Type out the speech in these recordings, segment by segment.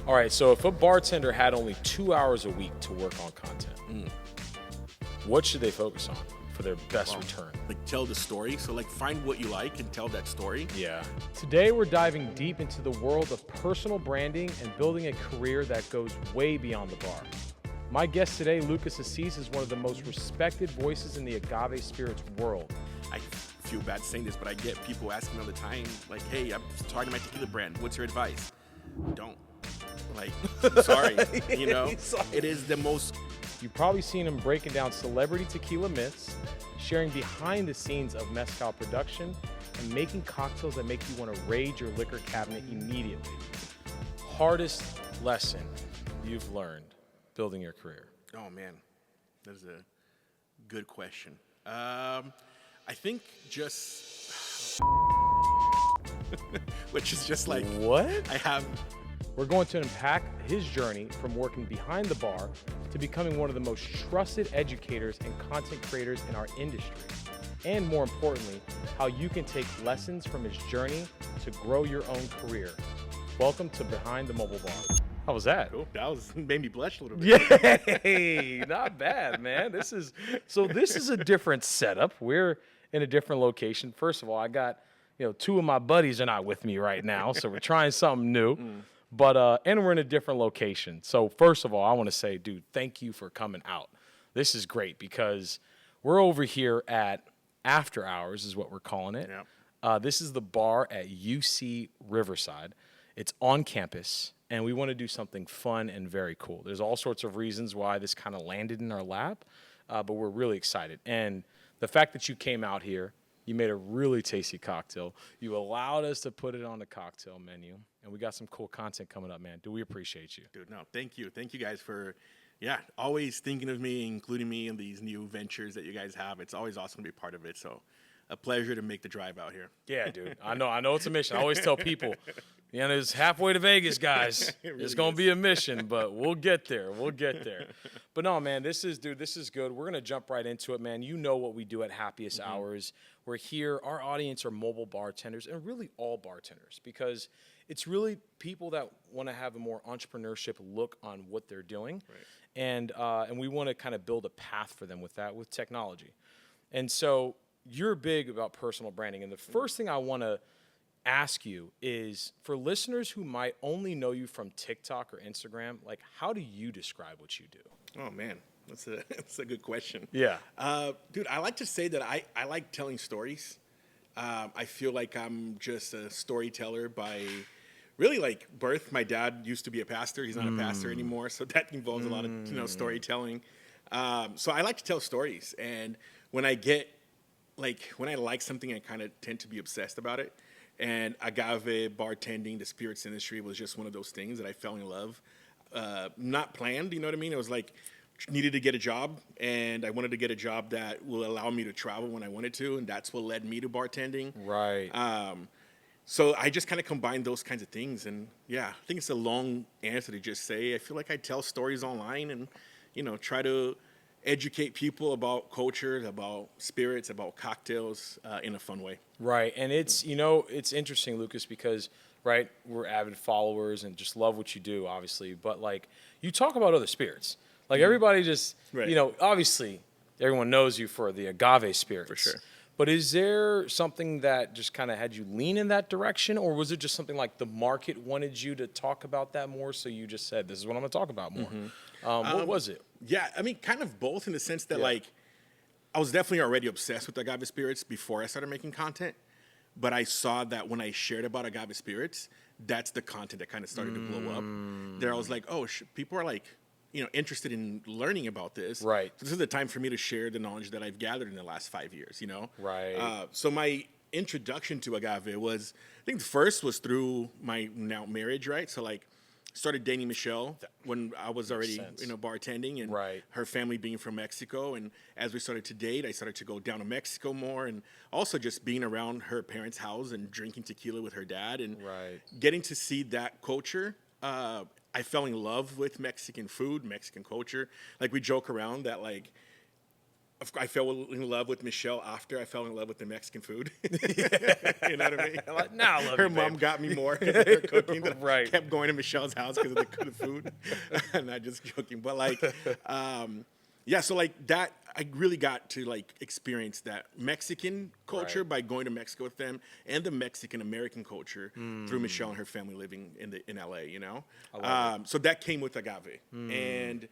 All right, so if a bartender had only 2 hours a week to work on content, what should they focus on for their best return? Like tell the story. So like find what you like and tell that story. Yeah. Today we're diving deep into the world of personal branding and building a career that goes way beyond the bar. My guest today, Lucas Assis, is one of the most respected voices in the Agave Spirits world. I feel bad saying this, but I get people asking all the time, like, hey, I'm starting my tequila brand. What's your advice? Don't. Like, I'm sorry. You know, it is the most... You've probably seen him breaking down celebrity tequila myths, sharing behind the scenes of mezcal production, and making cocktails that make you want to raid your liquor cabinet immediately. Hardest lesson you've learned building your career? Oh, man. That is a good question. I think just... which is just like... What? I have... We're going to unpack his journey from working behind the bar to becoming one of the most trusted educators and content creators in our industry. And more importantly, how you can take lessons from his journey to grow your own career. Welcome to Behind the Mobile Bar. How was that? Cool. That made me blush a little bit. Yay! Not bad, man. This is a different setup. We're in a different location. First of all, I got, two of my buddies are not with me right now, so we're trying something new. But and we're in a different location. So first of all, I want to say, dude, thank you for coming out. This is great because we're over here at After Hours is what we're calling it. Yeah. This is the bar at UC Riverside. It's on campus, and we want to do something fun and very cool. There's all sorts of reasons why this kind of landed in our lap, but we're really excited. And the fact that you came out here, you made a really tasty cocktail. You allowed us to put it on the cocktail menu, and we got some cool content coming up, man. Do we appreciate you? Dude, no, thank you. Thank you guys for, always thinking of me, including me in these new ventures that you guys have. It's always awesome to be part of it. So a pleasure to make the drive out here. Yeah, dude. I know it's a mission. I always tell people, it's halfway to Vegas, guys. It's going to be a mission, but we'll get there. But no, man, this is good. We're going to jump right into it, man. You know what we do at Happiest Hours. We're here. Our audience are mobile bartenders and really all bartenders because it's really people that want to have a more entrepreneurship look on what they're doing. Right. And we want to kind of build a path for them with that, with technology. And so you're big about personal branding. And the first thing I want to ask you is for listeners who might only know you from TikTok or Instagram, like how do you describe what you do? Oh, man. That's a good question. Yeah. Dude, I like to say that I like telling stories. I feel like I'm just a storyteller by really like birth. My dad used to be a pastor. He's not a pastor anymore. So that involves a lot of, storytelling. So I like to tell stories. And when I like something, I kind of tend to be obsessed about it. And Agave, bartending, the spirits industry was just one of those things that I fell in love. Not planned, you know what I mean? It was like, needed to get a job, and I wanted to get a job that will allow me to travel when I wanted to, and that's what led me to bartending. Right. So I just kind of combined those kinds of things, and I think it's a long answer to just say I feel like I tell stories online and, try to educate people about culture, about spirits, about cocktails in a fun way. Right, and it's, it's interesting, Lucas, because, right, we're avid followers and just love what you do, obviously, but, like, you talk about other spirits. Like, everybody just, right. Obviously, everyone knows you for the agave spirits. For sure. But is there something that just kind of had you lean in that direction, or was it just something like the market wanted you to talk about that more, so you just said, this is what I'm going to talk about more? What was it? Yeah, I mean, kind of both in the sense that, like, I was definitely already obsessed with agave spirits before I started making content, but I saw that when I shared about agave spirits, that's the content that kind of started to blow up. There I was like, oh, people are like, interested in learning about this. Right. So this is the time for me to share the knowledge that I've gathered in the last 5 years, Right. So my introduction to agave was, I think the first was through my now marriage, right? So like started dating Michelle when I was already, bartending, and right. her family being from Mexico. And as we started to date, I started to go down to Mexico more, and also just being around her parents' house and drinking tequila with her dad and right. getting to see that culture. I fell in love with Mexican food, Mexican culture. Like we joke around that like I fell in love with Michelle after I fell in love with the Mexican food. You know what I mean? Like, nah, I love Her you, mom babe. got me more because of her cooking. That Right. I kept going to Michelle's house because of the food. Not just joking, but like, yeah. So like that, I really got to like experience that Mexican culture Right. by going to Mexico with them, and the Mexican American culture through Michelle and her family living in LA. You know, so that came with Agave, and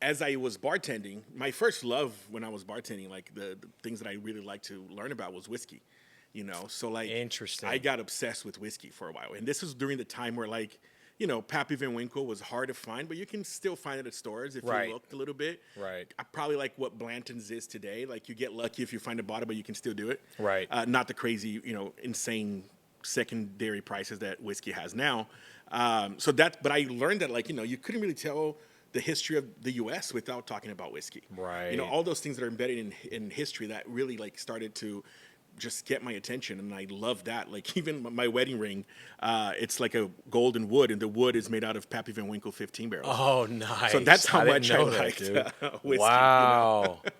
as I was bartending, my first love when I was bartending, like the things that I really liked to learn about was whiskey, you know. So like, Interesting. I got obsessed with whiskey for a while, and this was during the time where like, you know, Pappy Van Winkle was hard to find, but you can still find it at stores if Right. you looked a little bit. Right. I probably like what Blanton's is today. Like you get lucky if you find a bottle, but you can still do it. Right. Not the crazy, you know, insane secondary prices that whiskey has now. So that, but I learned that like, you know, you couldn't really tell the history of the U.S. without talking about whiskey. Right. You know, all those things that are embedded in history that really like started to just get my attention, and I love that. Like even my wedding ring, it's like a golden wood, and the wood is made out of Pappy Van Winkle 15 barrels. Oh, nice. So that's how I didn't much I know that, liked dude. whiskey. Wow. You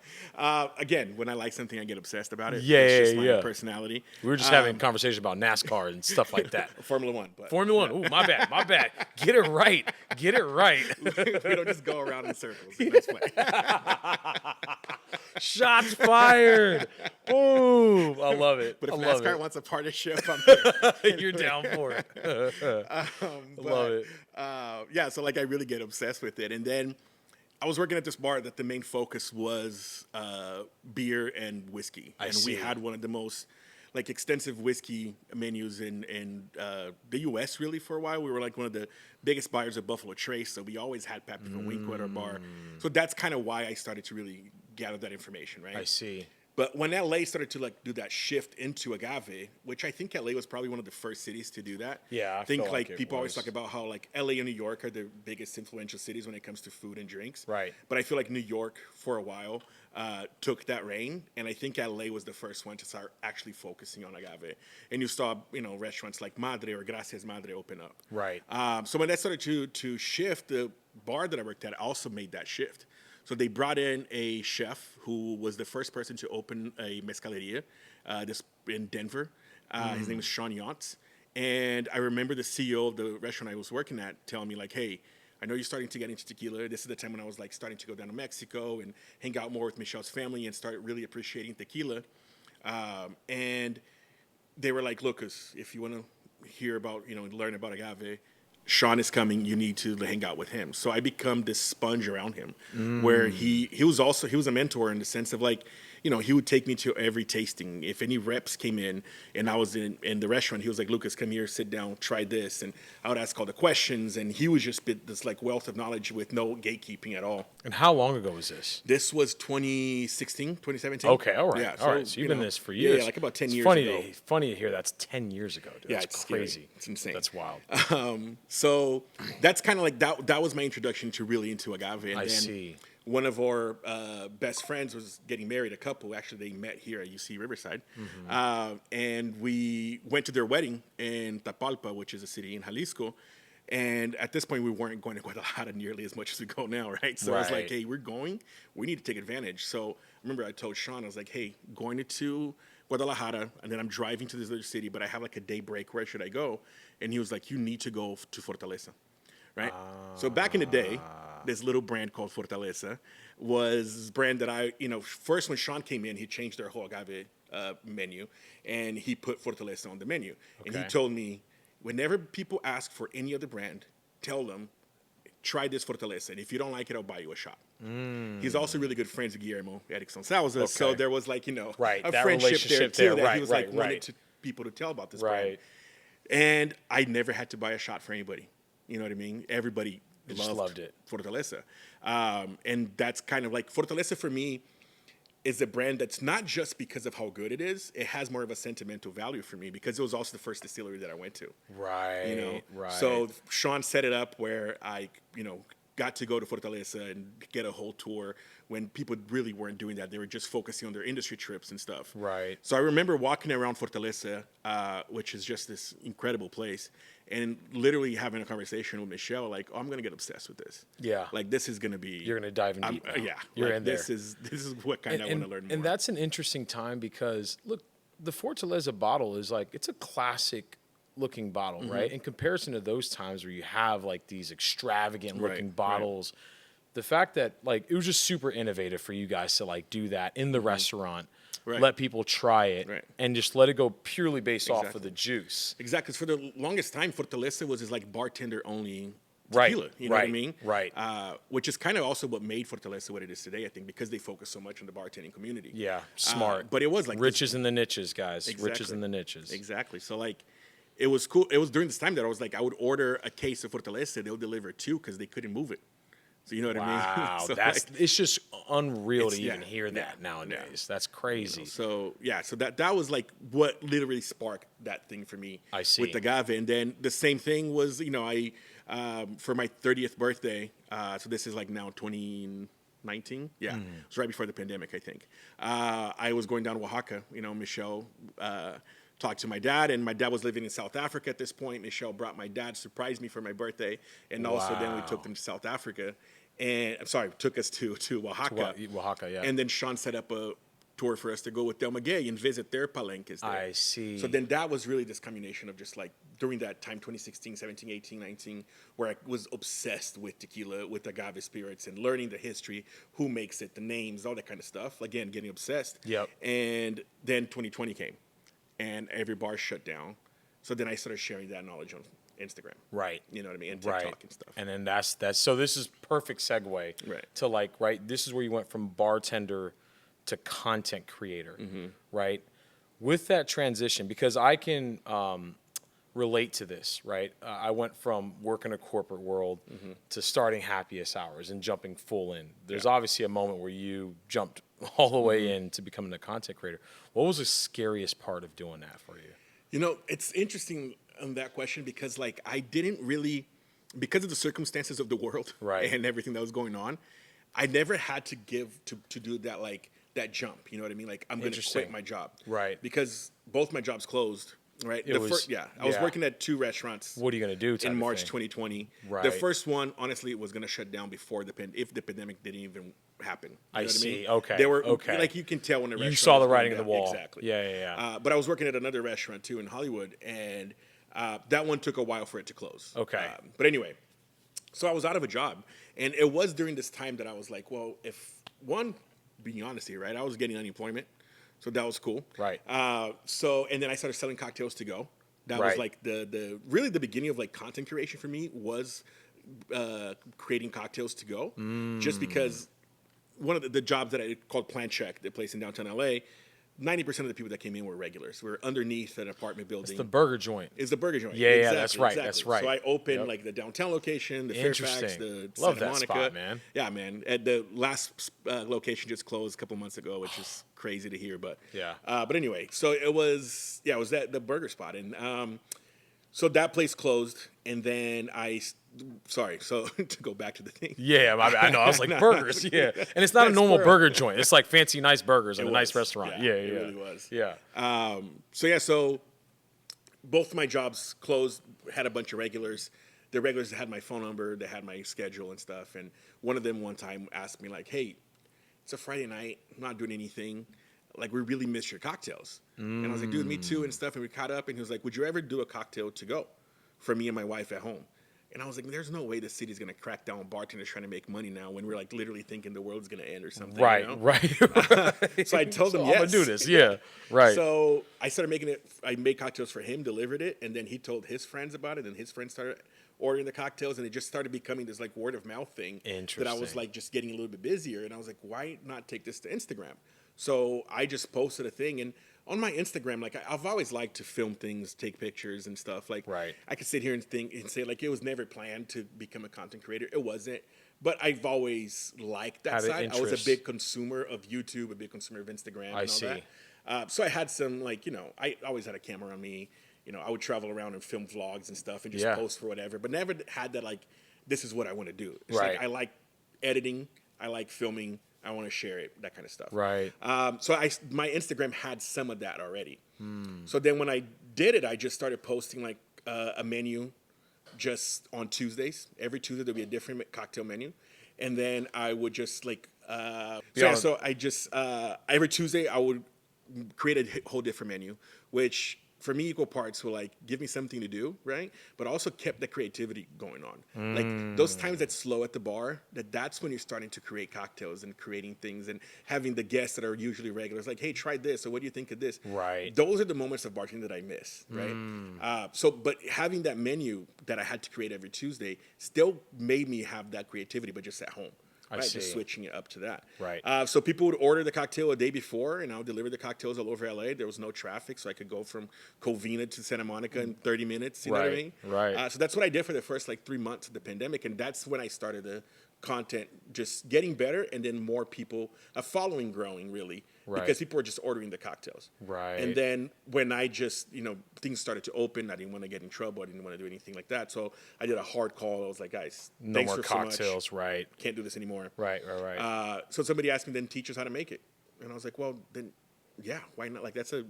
know? Again, when I like something, I get obsessed about it. Yeah, it's just yeah, my yeah. personality. We were just having a conversation about NASCAR and stuff like that. Formula One, but Formula One. Ooh, my bad. My bad. Get it right. Get it right. we don't just go around in circles. Nice play. Shots fired. Boom. I love it. But if I love NASCAR it. wants a partnership, I'm here. You're down for it. Love it. Yeah, so like I really get obsessed with it. And then I was working at this bar that the main focus was beer and whiskey. I And see. we had one of the most like extensive whiskey menus in the U.S. really for a while. We were like one of the biggest buyers of Buffalo Trace, so we always had Pappy Van Winkle at our bar. So that's kind of why I started to really gather that information, right? I see. But when LA started to like do that shift into agave, which I think LA was probably one of the first cities to do that. Yeah, I think feel like it people always was. talk about how like LA and New York are the biggest influential cities when it comes to food and drinks. Right. But I feel like New York for a while took that reign, and I think LA was the first one to start actually focusing on agave. And you saw, you know, restaurants like Madre or Gracias Madre open up. Right. So when that started to shift, the bar that I worked at also made that shift. So they brought in a chef who was the first person to open a mezcaleria this in Denver. His name is Sean Yantz. And I remember the CEO of the restaurant I was working at telling me like, hey, I know you're starting to get into tequila. This is the time when I was like starting to go down to Mexico and hang out more with Michelle's family and start really appreciating tequila. And they were like, Lucas, if you want to hear about, you know, learn about agave, Sean is coming, you need to hang out with him. So I become this sponge around him where he was a mentor in the sense of like, you know, he would take me to every tasting. If any reps came in and I was in the restaurant, he was like, Lucas, come here, sit down, try this. And I would ask all the questions, and he would just spit this like wealth of knowledge with no gatekeeping at all. And how long ago was this? This was 2016, 2017. Okay, all right. Yeah, all right. So you've been know, this for years. Yeah, like about 10 it's years funny ago. Funny to hear that's 10 years ago, dude. Yeah, That's it's scary. crazy. It's insane. That's wild. So that's kind of like that was my introduction to really into agave. And I then see. one of our best friends was getting married, a couple. Actually, they met here at UC Riverside. And we went to their wedding in Tapalpa, which is a city in Jalisco. And at this point, we weren't going to Guadalajara nearly as much as we go now, right? So I was like, Right. hey, we're going. We need to take advantage. So remember, I told Sean, I was like, hey, going to Guadalajara, and then I'm driving to this other city, but I have like a day break. Where should I go? And he was like, you need to go to Fortaleza, right? So back in the day, this little brand called Fortaleza was a brand that I, you know, first when Sean came in, he changed their whole agave menu, and he put Fortaleza on the menu. And he Okay. told me, whenever people ask for any other brand, tell them, try this Fortaleza, and if you don't like it, I'll buy you a shot. He's also really good friends with Guillermo Erickson Salza, so Okay. there was like, you know, Right, a that friendship there relationship too, there. that Right, he was right, like wanted right. to people to tell about this brand. Right. And I never had to buy a shot for anybody. You know what I mean? Everybody just loved it. Fortaleza. And that's kind of like Fortaleza for me is a brand that's not just because of how good it is. It has more of a sentimental value for me because it was also the first distillery that I went to. Right. You know, Right. So Sean set it up where I, you know, got to go to Fortaleza and get a whole tour when people really weren't doing that. They were just focusing on their industry trips and stuff. Right. So I remember walking around Fortaleza, which is just this incredible place, and literally having a conversation with Michelle, like, oh, I'm gonna get obsessed with this. Yeah. Like this is gonna be. You're gonna dive in deep. Now. Yeah. You're like, in there. This is what kind I want to learn more. And that's an interesting time because look, the Fortaleza bottle is like it's a classic looking bottle, right? In comparison to those times where you have like these extravagant looking bottles, the fact that like it was just super innovative for you guys to like do that in the restaurant. Let people try it and just let it go purely based off of the juice. Exactly. Because for the longest time, Fortaleza was like bartender only tequila. You know what I mean? Right. Which is kind of also what made Fortaleza what it is today, I think, because they focus so much on the bartending community. Yeah, smart. But it was like riches in the niches, guys. Exactly. Riches in the niches. Exactly. So like, it was cool. It was during this time that I was like, I would order a case of Fortaleza. They'll deliver 2 because they couldn't move it. So you know what I mean? Wow, So that's like, it's just unreal to even hear that yeah, nowadays. yeah. That's crazy. So that was like what literally sparked that thing for me. I see. With Agave, and then the same thing was I for my 30th birthday. So this is like now 2019. Yeah, it was right before the pandemic, I think. I was going down to Oaxaca. Michelle talked to my dad, and my dad was living in South Africa at this point. Michelle brought my dad, surprised me for my birthday, and also then we took them to South Africa. And I'm sorry, took us to Oaxaca. Oaxaca, yeah. And then Sean set up a tour for us to go with Del Maguey and visit their palenques there. I see. So then that was really this combination of just like during that time, 2016, 17, 18, 19, where I was obsessed with tequila, with agave spirits, and learning the history, who makes it, the names, all that kind of stuff. Again, getting obsessed. Yep. And then 2020 came, and every bar shut down. So then I started sharing that knowledge on Instagram. Right. You know what I mean? And TikTok and stuff. And then that's so this is perfect segue to like, this is where you went from bartender to content creator, right? With that transition, because I can relate to this, right? I went from working a corporate world to starting Happiest Hours and jumping full in. There's obviously a moment where you jumped all the way in to becoming a content creator. What was the scariest part of doing that for you? It's interesting on that question because like I didn't really, because of the circumstances of the world and everything that was going on, I never had to do that, like that jump. You know what I mean? Like I'm going to quit my job. Right. Because both my jobs closed. Right. I was working at 2 restaurants. What are you going to do in March 2020? Right. The first one, honestly, was going to shut down before if the pandemic didn't even happen. You know what see. I mean? Okay. They were okay. Like you can tell when the restaurant. You saw the was writing going on the down. wall. Exactly. Yeah. But I was working at another restaurant too in Hollywood, and that one took a while for it to close. Okay. But anyway, so I was out of a job, and it was during this time that I was like, well, being honest here, right? I was getting unemployment, so that was cool. Right. And then I started selling cocktails to go. That was like the really the beginning of like content creation for me was creating cocktails to go. Just because one of the jobs that I called Plan Check, the place in downtown LA, 90% of the people that came in were regulars. We were underneath an apartment building. It's the burger joint. It's the burger joint. Yeah, exactly, that's right. Exactly. That's right. So I opened like the downtown location, the Fairfax, the Love Santa that Monica. spot, man. Yeah, man. At the last location just closed a couple months ago, which is crazy to hear. But But anyway, so it was at the burger spot, and so that place closed, and then sorry, so to go back to the thing. Yeah, I know. I was like, burgers, yeah. And it's not a normal burger joint. It's like fancy, nice burgers in a nice restaurant. Yeah, it really was. Yeah. So both my jobs closed, had a bunch of regulars. The regulars had my phone number, they had my schedule and stuff. And one of them one time asked me like, hey, it's a Friday night, I'm not doing anything. Like, we really miss your cocktails. And I was like, dude, me too and stuff. And we caught up, and he was like, would you ever do a cocktail to go for me and my wife at home? And I was like, there's no way the city's going to crack down on bartenders trying to make money now when we're like literally thinking the world's going to end or something. Right. So I told him, I'm yes. going to do this. Yeah. Right. So I started making it. I made cocktails for him, delivered it, and then he told his friends about it, and his friends started ordering the cocktails, and it just started becoming this like word of mouth thing. Interesting. That I was like just getting a little bit busier, and I was like, why not take this to Instagram? So I just posted a thing, and on my Instagram, like I've always liked to film things, take pictures and stuff. Like I could sit here and think and say like it was never planned to become a content creator. It wasn't, but I've always liked that side. I was a big consumer of YouTube, a big consumer of Instagram. I see. That. So I had some like I always had a camera on me. I would travel around and film vlogs and stuff and just post for whatever, but never had that like this is what I want to do. It's like I like editing, I like filming. I want to share it, that kind of stuff. Right. So my Instagram had some of that already. So then when I did it, I just started posting like a menu just on Tuesdays. Every Tuesday there'll be a different cocktail menu, and then I would just like so I just every Tuesday I would create a whole different menu, which for me equal parts will like give me something to do, right? But also kept the creativity going on. Like those times that's slow at the bar, that's when you're starting to create cocktails and creating things and having the guests that are usually regulars like, hey, try this, or what do you think of this? Right. Those are the moments of bartending that I miss, right? But having that menu that I had to create every Tuesday still made me have that creativity, but just at home. Right, just switching it up to that. Right. So people would order the cocktail a day before, and I would deliver the cocktails all over LA. There was no traffic, so I could go from Covina to Santa Monica in 30 minutes. You know what I mean? Right. So that's what I did for the first like 3 months of the pandemic, and that's when I started the content just getting better, and then more people, a following growing really, because people were just ordering the cocktails. Right. And then when I just, things started to open, I didn't want to get in trouble. I didn't want to do anything like that. So I did a hard call. I was like, guys, No thanks more for cocktails, so much. right? Can't do this anymore. Right. So somebody asked me, then teach us how to make it. And I was like, well, then, yeah, why not? Like, that's a,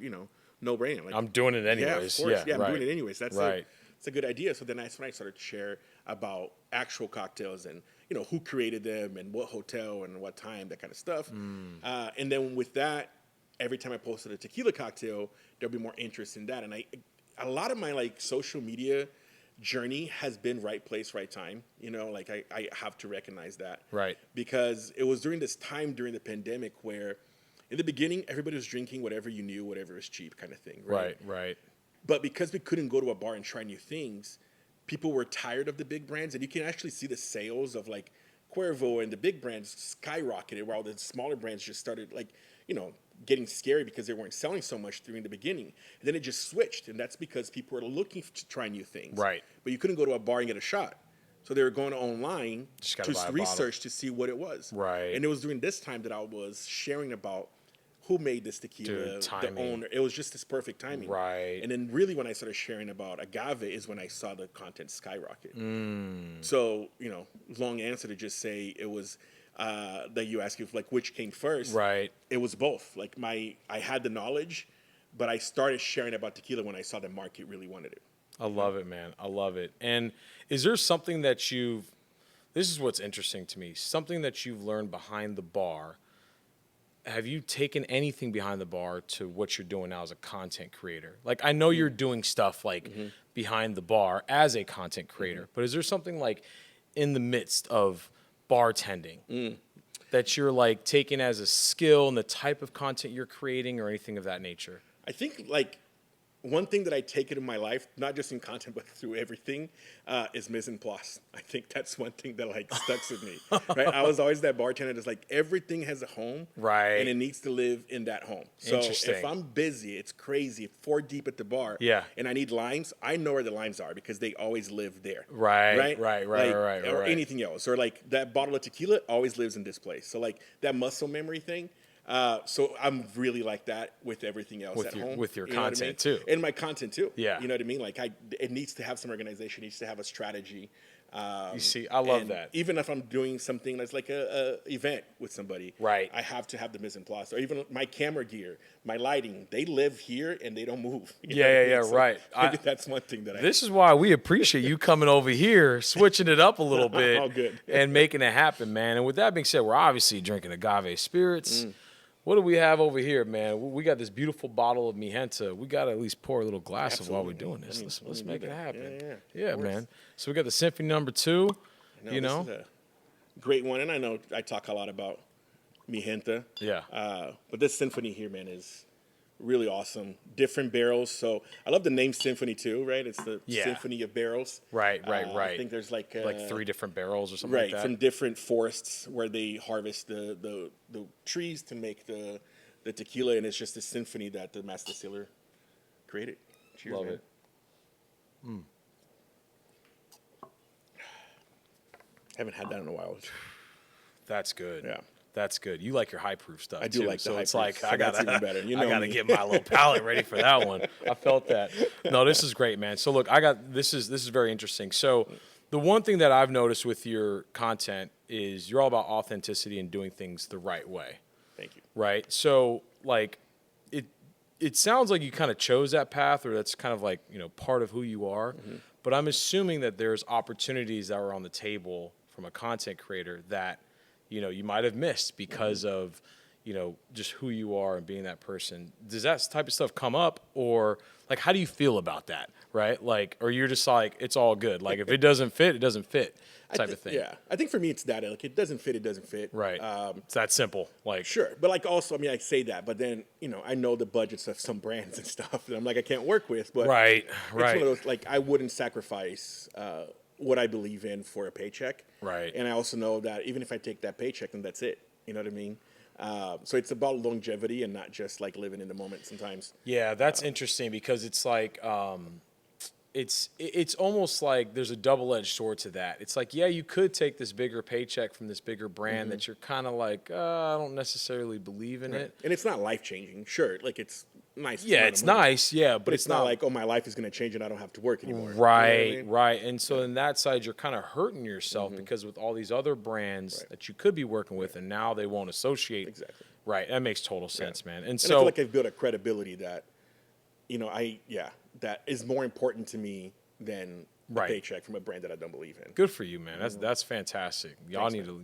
no-brainer. Like, I'm doing it anyways. Yeah, of course. Yeah, I'm doing it anyways. That's right. It's a good idea. So then that's when I started to share about actual cocktails and, who created them and what hotel and what time, that kind of stuff. And then with that, every time I posted a tequila cocktail, there'll be more interest in that. And a lot of my like social media journey has been right place, right time. Like I have to recognize that. Right. Because it was during this time during the pandemic where in the beginning, everybody was drinking whatever you knew, whatever was cheap kind of thing. Right. But because we couldn't go to a bar and try new things, people were tired of the big brands, and you can actually see the sales of like Cuervo and the big brands skyrocketed, while the smaller brands just started like, getting scary because they weren't selling so much during the beginning. And then it just switched, and that's because people were looking to try new things. Right. But you couldn't go to a bar and get a shot. So they were going online to research to see what it was. Right. And it was during this time that I was sharing about who made this tequila, the owner. It was just this perfect timing. Right. And then really when I started sharing about Agave is when I saw the content skyrocket. So, long answer to just say it was that you asked if like which came first. Right. It was both. Like I had the knowledge, but I started sharing about tequila when I saw the market really wanted it. I love it, man. I love it. And is there something that this is what's interesting to me, something that you've learned behind the bar? Have you taken anything behind the bar to what you're doing now as a content creator? Like, I know you're doing stuff like behind the bar as a content creator, but is there something like in the midst of bartending that you're like taking as a skill and the type of content you're creating or anything of that nature? I think like one thing that I take it in my life, not just in content, but through everything, is mise en place. I think that's one thing that like sticks with me. Right? I was always that bartender that's like everything has a home, right? And it needs to live in that home. So if I'm busy, it's crazy, 4 deep at the bar, and I need lines, I know where the lines are because they always live there. Right. Or anything else, or like that bottle of tequila always lives in this place. So like that muscle memory thing. So I'm really like that with everything else at home. With your content too. And my content too. Yeah. You know what I mean? Like it needs to have some organization, it needs to have a strategy. You see, I love that. Even if I'm doing something that's like a event with somebody, right? I have to have the mise en place, or even my camera gear, my lighting. They live here and they don't move. So right. That's one thing that This is why we appreciate you coming over here, switching it up a little bit, all good. and making it happen, man. And with that being said, we're obviously drinking agave spirits. What do we have over here, man? We got this beautiful bottle of Mijenta. We got to at least pour a little glass of while we're doing this. Let's make it happen. Yeah, man. So we got the Symphony number 2. This is a great one. And I know I talk a lot about Mijenta. Yeah. But this Symphony here, man, is really awesome. Different barrels. So I love the name Symphony too, right? It's the symphony of barrels. Right. I think there's like 3 different barrels or something like that. Right, from different forests where they harvest the trees to make the tequila, and it's just a symphony that the master distiller created. Cheers, love man. it. Haven't had that in a while. That's good. Yeah. That's good. You like your high proof stuff. I do like the high it's proof. like So I that's gotta even better. You know I gotta me. get my little palate ready for that one. I felt that. No, this is great, man. So look, this is very interesting. So the one thing that I've noticed with your content is you're all about authenticity and doing things the right way. Thank you. Right? So like it sounds like you kind of chose that path, or that's kind of like, part of who you are. But I'm assuming that there's opportunities that were on the table from a content creator that, you might have missed because of, just who you are and being that person. Does that type of stuff come up, or like, how do you feel about that? Right? Like, or you're just like, it's all good. Like, if it doesn't fit, it doesn't fit type of thing. Yeah. I think for me, it's that. Like, it doesn't fit, it doesn't fit. Right. It's that simple. Like, Sure. But like also, I mean, I say that, but then, I know the budgets of some brands and stuff that I'm like, I can't work with. But right. It's one of those, like, I wouldn't sacrifice what I believe in for a paycheck. Right. And I also know that even if I take that paycheck, then that's it. You know what I mean? So it's about longevity and not just like living in the moment sometimes. Yeah, that's interesting because it's like, it's almost like there's a double-edged sword to that. It's like, yeah, you could take this bigger paycheck from this bigger brand that you're kind of like, I don't necessarily believe in it. And it's not life-changing. Sure, like it's nice. Yeah, it's nice. Yeah, but it's not like, oh, my life is going to change and I don't have to work anymore. Right, you know what I mean? right. And so in that side, you're kind of hurting yourself because with all these other brands that you could be working with, and now they won't associate. Exactly. Right. That makes total sense, man. And And so I feel like I've built a credibility that, that is more important to me than a paycheck from a brand that I don't believe in. good for you, man. That's fantastic. Y'all need to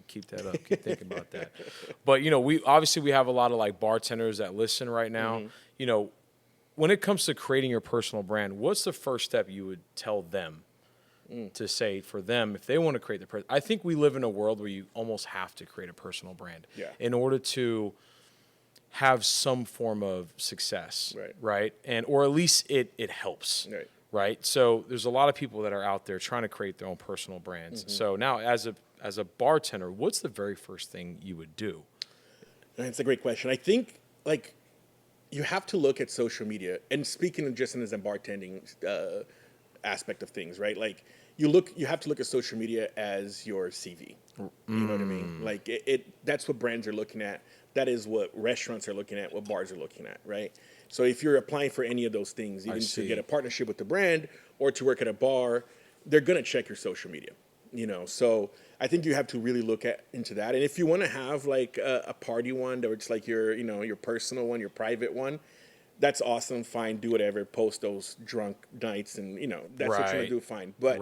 keep that up. Keep thinking about that. But we have a lot of like bartenders that listen right now. When it comes to creating your personal brand, what's the first step you would tell them to say for them if they want to create I think we live in a world where you almost have to create a personal brand in order to have some form of success, right? And or at least it helps, right? So there's a lot of people that are out there trying to create their own personal brands. So now, as a bartender, what's the very first thing you would do? That's a great question. I think like you have to look at social media, and speaking of just as a bartending aspect of things, right? Like you have to look at social media as your CV. You know what I mean? Like that's what brands are looking at. That is what restaurants are looking at, what bars are looking at, right? So if you're applying for any of those things, even to get a partnership with the brand or to work at a bar, they're going to check your social media, So I think you have to really look into that. And if you want to have like a party one, or it's like your personal one, your private one, that's awesome. Fine, do whatever. Post those drunk nights, and that's what you want to do. Fine, but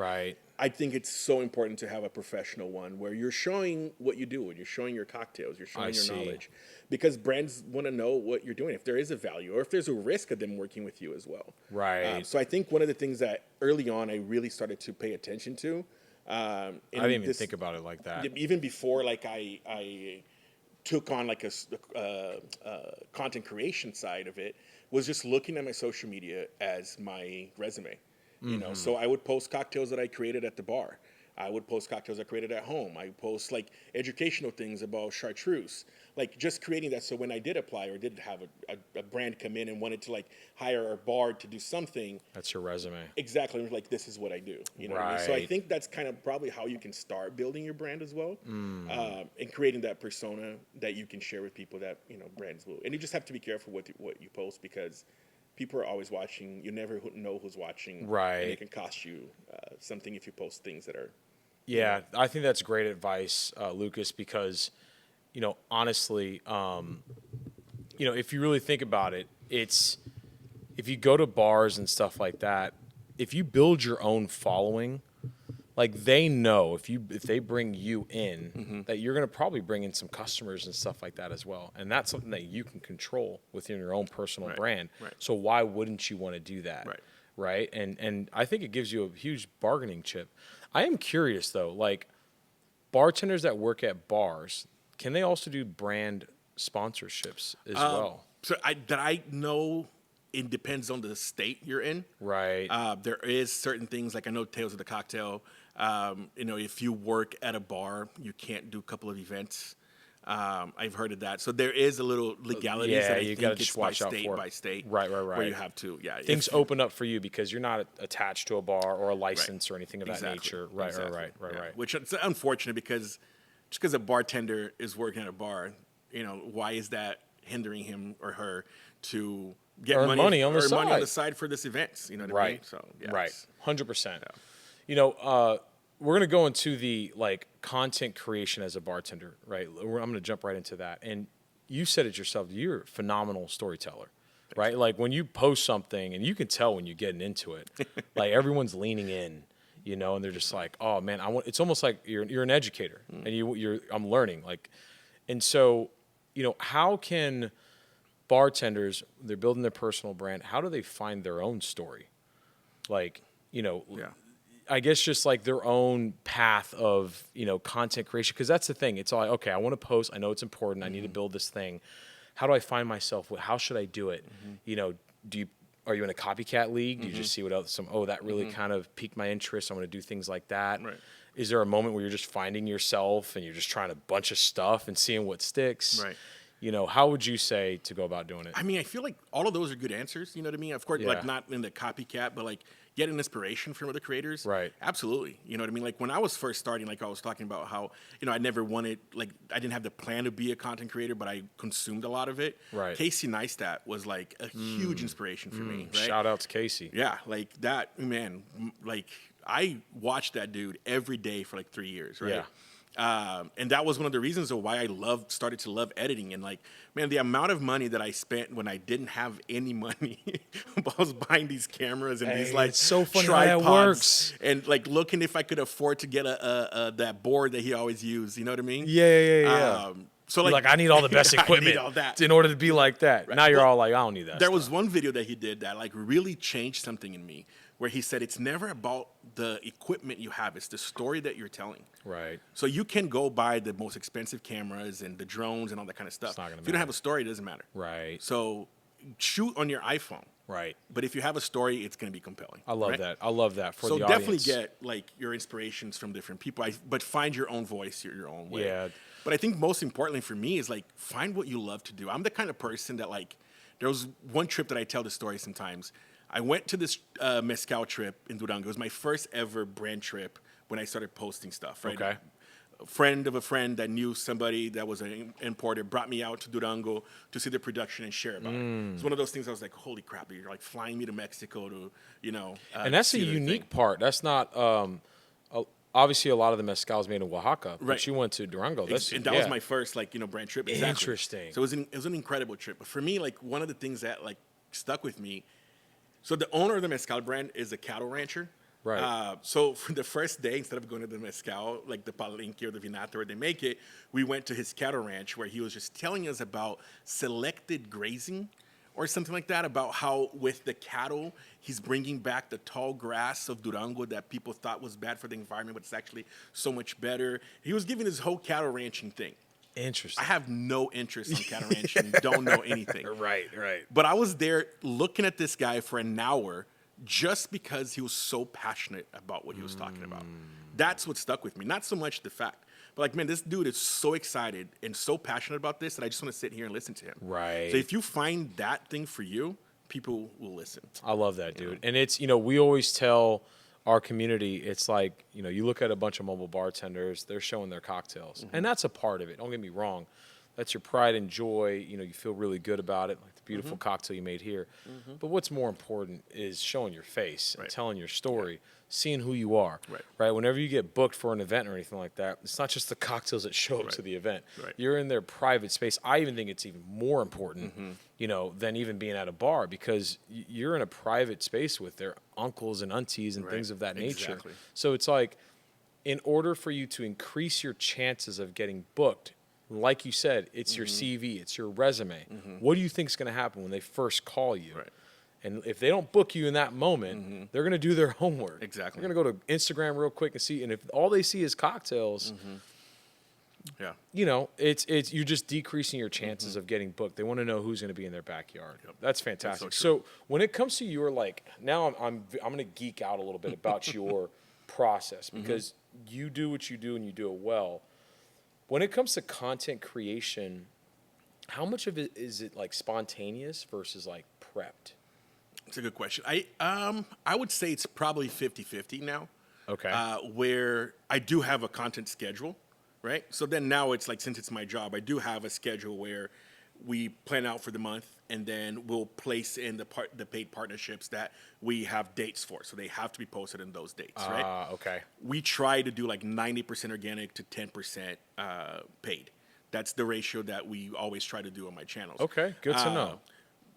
I think it's so important to have a professional one where you're showing what you do, and you're showing your cocktails, you're showing your knowledge, because brands want to know what you're doing, if there is a value or if there's a risk of them working with you as well. Right. So I think one of the things that early on I really started to pay attention to. I didn't even think about it like that. Even before, like I took on like a content creation side of it, was just looking at my social media as my resume. So I would post cocktails that I created at the bar. I would post cocktails I created at home. I post like educational things about chartreuse, like just creating that. So when I did apply or did have a brand come in and wanted to like hire a bar to do something, that's your resume. Exactly. Like, this is what I do. What I mean? So I think that's kind of probably how you can start building your brand as well, and creating that persona that you can share with people that brands will. And you just have to be careful what you post, because people are always watching. You never know who's watching. Right. And it can cost you something if you post things that are. Yeah, I think that's great advice, Lucas, because, honestly, if you really think about it, it's if you go to bars and stuff like that, if you build your own following, like they know if they bring you in, that you're going to probably bring in some customers and stuff like that as well. And that's something that you can control within your own personal brand. Right. So why wouldn't you want to do that? Right. And I think it gives you a huge bargaining chip. I am curious though, like bartenders that work at bars, can they also do brand sponsorships as well? So I know it depends on the state you're in. Right. There is certain things, like I know Tales of the Cocktail. If you work at a bar, you can't do a couple of events. I've heard of that. So there is a little legalities that I think it's by state. Right. Where you have to, Things open up for you because you're not attached to a bar or a license or anything of that nature. Right. Which is unfortunate, because just because a bartender is working at a bar, why is that hindering him or her to get money on the side? Money on the side for this event? You know what I mean? So, right. 100%. Yeah. We're going to go into the content creation as a bartender, right? I'm going to jump right into that. And you said it yourself, you're a phenomenal storyteller, right? Like when you post something, and you can tell when you're getting into it, like everyone's leaning in, and they're just like, oh man, I want. It's almost like you're an educator, and I'm learning, like, and so, how can bartenders, they're building their personal brand, how do they find their own story? Like, I guess just like their own path of, content creation. Because that's the thing. It's all like, okay, I want to post. I know it's important. I need to build this thing. How do I find myself? How should I do it? Are you in a copycat league? Do you just see what else? That really kind of piqued my interest. I want to do things like that. Right. Is there a moment where you're just finding yourself and you're just trying a bunch of stuff and seeing what sticks? Right. How would you say to go about doing it? I mean, I feel like all of those are good answers. You know what I mean? Of course, like not in the copycat, but like getting inspiration from other creators. Right. Absolutely. You know what I mean? Like when I was first starting, like I was talking about how, I never wanted, like I didn't have the plan to be a content creator, but I consumed a lot of it. Right. Casey Neistat was like a huge inspiration for me. Right? Shout out to Casey. Yeah. Like that, man, like I watched that dude every day for like 3 years. Right. Yeah. And that was one of the reasons of why I started to love editing. And like, man, the amount of money that I spent when I didn't have any money, I was buying these cameras and these like it's so funny tripods how that works. and like looking if I could afford to get that board that he always used. You know what I mean? Yeah. So like I need all the best equipment I need all that. in order to be like that. Right. Now you're all like, I don't need that. There was one video that he did that like really changed something in me, where he said it's never about the equipment you have, it's the story that you're telling. Right. So you can go buy the most expensive cameras and the drones and all that kind of stuff. If you don't have a story, it doesn't matter. Right. So shoot on your iPhone. Right. But if you have a story, it's going to be compelling. I love that. I love that for the audience. So definitely get like your inspirations from different people, but find your own voice, your own way. Yeah. But I think most importantly for me is like find what you love to do. I'm the kind of person that like, there was one trip that I tell the story sometimes. I went to this mezcal trip in Durango. It was my first ever brand trip when I started posting stuff, right? Okay. A friend of a friend that knew somebody that was an importer brought me out to Durango to see the production and share about it. It's one of those things I was like, holy crap, you're like flying me to Mexico to, and that's a unique part. That's not, obviously a lot of the mezcal is made in Oaxaca, but you went to Durango. And that was my first brand trip. Exactly. Interesting. So it was an incredible trip. But for me, like one of the things that like stuck with me, so the owner of the mezcal brand is a cattle rancher. Right. So for the first day, instead of going to the mezcal, like the palenque or the vinata where they make it, we went to his cattle ranch where he was just telling us about selected grazing or something like that, about how with the cattle, he's bringing back the tall grass of Durango that people thought was bad for the environment, but it's actually so much better. He was giving his whole cattle ranching thing. Interesting. I have no interest in cattle ranching, don't know anything. Right. But I was there looking at this guy for an hour just because he was so passionate about what he was talking about. That's what stuck with me. Not so much the fact, but like, man, this dude is so excited and so passionate about this that I just want to sit here and listen to him. Right. So if you find that thing for you, people will listen. I love that, dude. And it's, we always tell our community, it's like, you look at a bunch of mobile bartenders, they're showing their cocktails. And that's a part of it. Don't get me wrong. That's your pride and joy. You feel really good about it, like the beautiful cocktail you made here. But what's more important is showing your face and telling your story, seeing who you are. Right. Whenever you get booked for an event or anything like that, it's not just the cocktails that show up to the event. You're in their private space. I even think it's even more important, than even being at a bar, because you're in a private space with their uncles and aunties and things of that nature. Exactly. So it's like, in order for you to increase your chances of getting booked, like you said, it's your CV, it's your resume. What do you think is going to happen when they first call you? Right. And if they don't book you in that moment, they're going to do their homework. Exactly. They're going to go to Instagram real quick and see. And if all they see is cocktails, it's you're just decreasing your chances of getting booked. They want to know who's going to be in their backyard. That's fantastic. That's so when it comes to your now I'm going to geek out a little bit about your process, because you do what you do and you do it well. When it comes to content creation, how much of it is it like spontaneous versus like prepped? It's a good question. I would say it's probably 50-50 now. Okay. Where I do have a content schedule, right? So then now it's like, since it's my job, I do have a schedule where we plan out for the month, and then we'll place in the paid partnerships that we have dates for. So they have to be posted in those dates, right? Okay. We try to do like 90% organic to 10% paid. That's the ratio that we always try to do on my channels. Okay, good to know.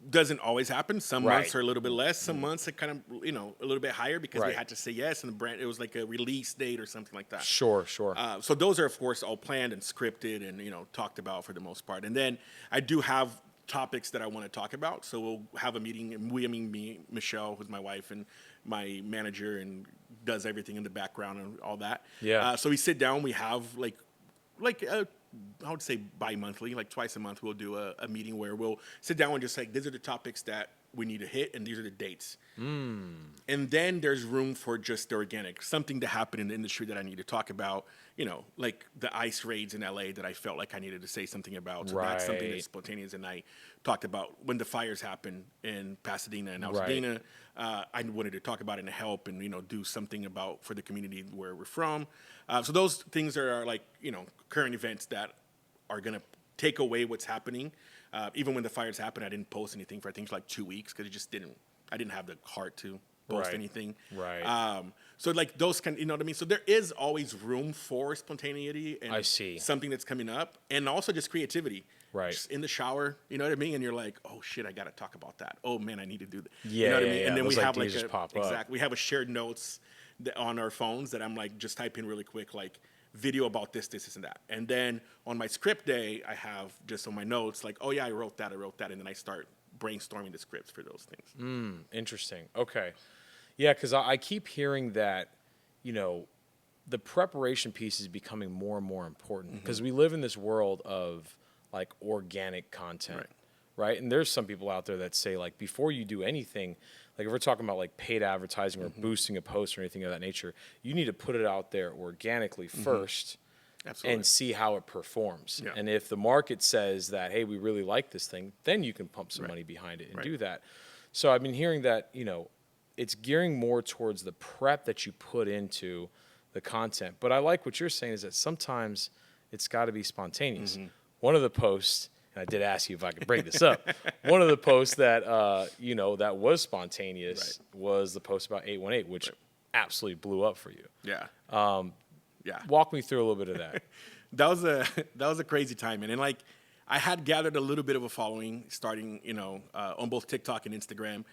doesn't always happen. Some Right. months are a little bit less. Some months are kind of, a little bit higher because we Right. had to say yes, and the brand, it was like a release date or something like that. Sure. So those are, of course, all planned and scripted and, talked about for the most part. And then I do have topics that I want to talk about. So we'll have a meeting, and me, Michelle, who's my wife, and my manager, and does everything in the background and all that. Yeah. So we sit down, we have I would say bi-monthly, like twice a month, we'll do a meeting where we'll sit down and just like, these are the topics that we need to hit, and these are the dates. And then there's room for just the organic, something to happen in the industry that I need to talk about, like the ICE raids in LA that I felt like I needed to say something about. So that's something Right. that's spontaneous. And I talked about when the fires happened in Pasadena and Altadena. I wanted to talk about it and help and, do something about for the community where we're from. So those things are like, current events that are going to take away what's happening. Even when the fires happened, I didn't post anything for I think like 2 weeks because I didn't have the heart to post Right. anything. Right. So like those you know what I mean? So there is always room for spontaneity and I see. something that's coming up, and also just creativity. Right. Just in the shower, you know what I mean? And you're like, oh shit, I got to talk about that. Oh man, I need to do that. Yeah, you know what yeah, I mean? yeah. And then Those we have ideas like just pop up. exactly. We have a shared notes on our phones that I'm like just type in really quick, like video about this, and that. And then on my script day, I have just on my notes like, oh yeah, I wrote that, and then I start brainstorming the scripts for those things. Interesting. Okay. Yeah, because I keep hearing that, the preparation piece is becoming more and more important because we live in this world of like organic content, right? And there's some people out there that say like before you do anything, like if we're talking about like paid advertising or boosting a post or anything of that nature, you need to put it out there organically first. Absolutely. And see how it performs. Yeah. And if the market says that, hey, we really like this thing, then you can pump some money behind it and do that. So I've been hearing that, it's gearing more towards the prep that you put into the content. But I like what you're saying is that sometimes it's got to be spontaneous. One of the posts, and I did ask you if I could bring this up, one of the posts that, that was spontaneous was the post about 818, which absolutely blew up for you. Yeah. Yeah. Walk me through a little bit of that. That was a crazy time, and like I had gathered a little bit of a following, starting on both TikTok and Instagram,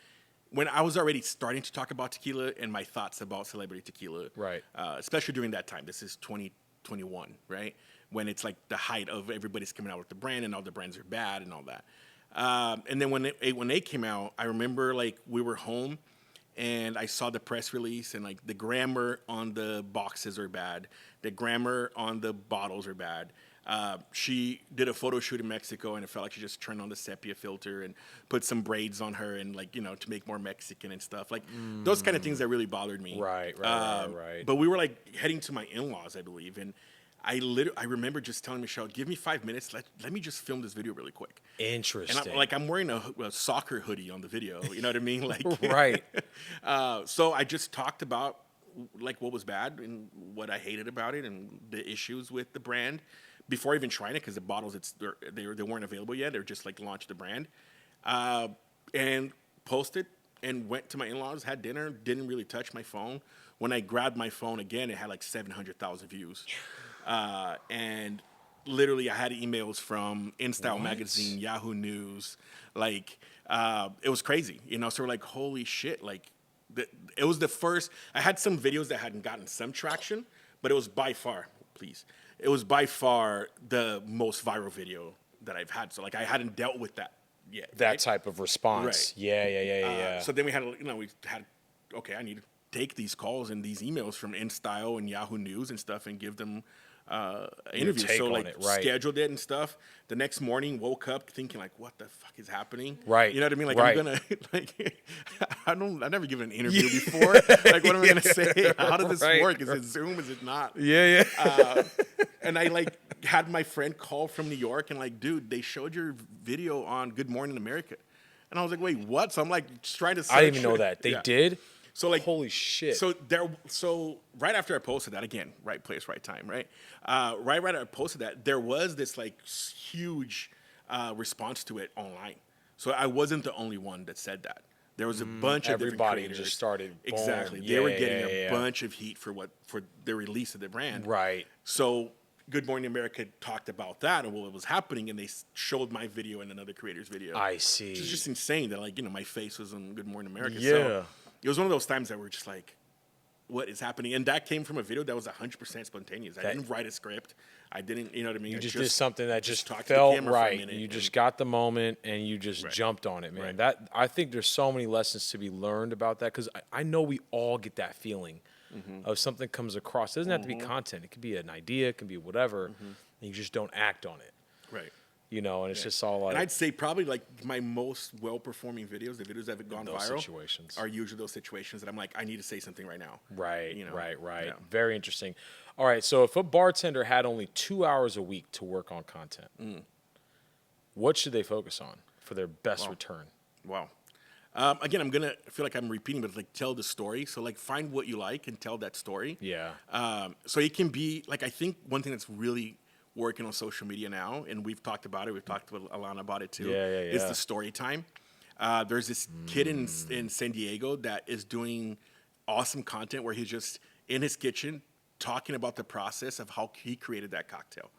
when I was already starting to talk about tequila and my thoughts about celebrity tequila, Right. Especially during that time. This is 2021, right? When it's like the height of everybody's coming out with the brand and all the brands are bad and all that. And then when they came out, I remember like we were home. And I saw the press release, and like the grammar on the boxes are bad. The grammar on the bottles are bad. She did a photo shoot in Mexico, and it felt like she just turned on the sepia filter and put some braids on her, and like to make more Mexican and stuff. Like those kind of things that really bothered me. Right. But we were like heading to my in-laws, I believe, and I remember just telling Michelle, "Give me 5 minutes. Let me just film this video really quick." Interesting. And I'm wearing a soccer hoodie on the video. You know what I mean? Like Right. So I just talked about like what was bad and what I hated about it and the issues with the brand before even trying it, because the bottles they weren't available yet. They're just like launched the brand, and posted and went to my in-laws, had dinner, didn't really touch my phone. When I grabbed my phone again, it had like 700,000 views. And literally I had emails from InStyle magazine, Yahoo News, like it was crazy, so we're like, holy shit, like it was the first. I had some videos that hadn't gotten some traction, but it was by far the most viral video that I've had. So like I hadn't dealt with that yet. That type of response. Right. Yeah. So then we had okay, I need to take these calls and these emails from InStyle and Yahoo News and stuff and give them interviews. take So on like it, right. scheduled it and stuff. The next morning, woke up thinking like, what the fuck is happening? Right. You know what I mean? Like Right. I'm gonna like I've never given an interview before. Like what am I gonna say? How does this Right. work? Is it Zoom? Is it not? Yeah. And I like had my friend call from New York and like, dude, they showed your video on Good Morning America. And I was like, wait, what? So I'm like just trying to search. I didn't even know that. They Yeah. did? So like, Holy shit. So right after I posted that, again, right place, right time, right? Right after I posted that, there was this like huge response to it online. So I wasn't the only one that said that. There was a bunch of different everybody creators. just started, boom. Exactly. Yeah, They were getting yeah. a bunch of heat for the release of the brand. Right. So Good Morning America talked about that and what was happening, and they showed my video and another creator's video. I see. Which is just insane that, like, my face was on Good Morning America. Yeah. So it was one of those times that we're just like, what is happening? And that came from a video that was 100% spontaneous. I didn't write a script. I didn't, you know what I mean? You just did something that just talked felt to the camera right. for a minute You just got the moment and you just jumped on it, man. Right. That I think there's so many lessons to be learned about that, because I know we all get that feeling of something comes across. It doesn't have to be content. It could be an idea. It can be whatever. And you just don't act on it. Right. And it's just all like. And I'd say probably like my most well-performing videos, the videos that have gone those viral, situations. are usually those situations that I'm like, I need to say something right now. Right, You know? right. Yeah. Very interesting. All right, so if a bartender had only 2 hours a week to work on content, what should they focus on for their best return? Wow. Again, I feel like I'm repeating, but like tell the story. So like find what you like and tell that story. Yeah. So it can be like, I think one thing that's really working on social media now, and we've talked about it, we've talked with Alana about it too, is the story time. There's this kid in San Diego that is doing awesome content where he's just in his kitchen talking about the process of how he created that cocktail.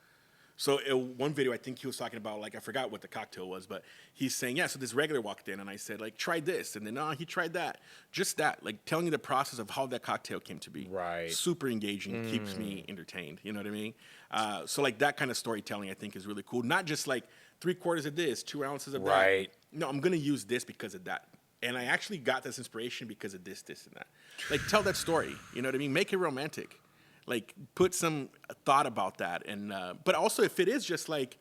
So in one video, I think he was talking about, like, I forgot what the cocktail was, but he's saying, yeah, so this regular walked in, and I said, like, try this. And then, he tried that. Just that, like, telling you the process of how that cocktail came to be. Right. Super engaging, keeps me entertained. You know what I mean? So, like, that kind of storytelling, I think, is really cool. Not just, like, 3/4 of this, 2 ounces of that. Right. No, I'm going to use this because of that. And I actually got this inspiration because of this, and that. Like, tell that story. You know what I mean? Make it romantic. Like, put some thought about that. And but also, if it is just like,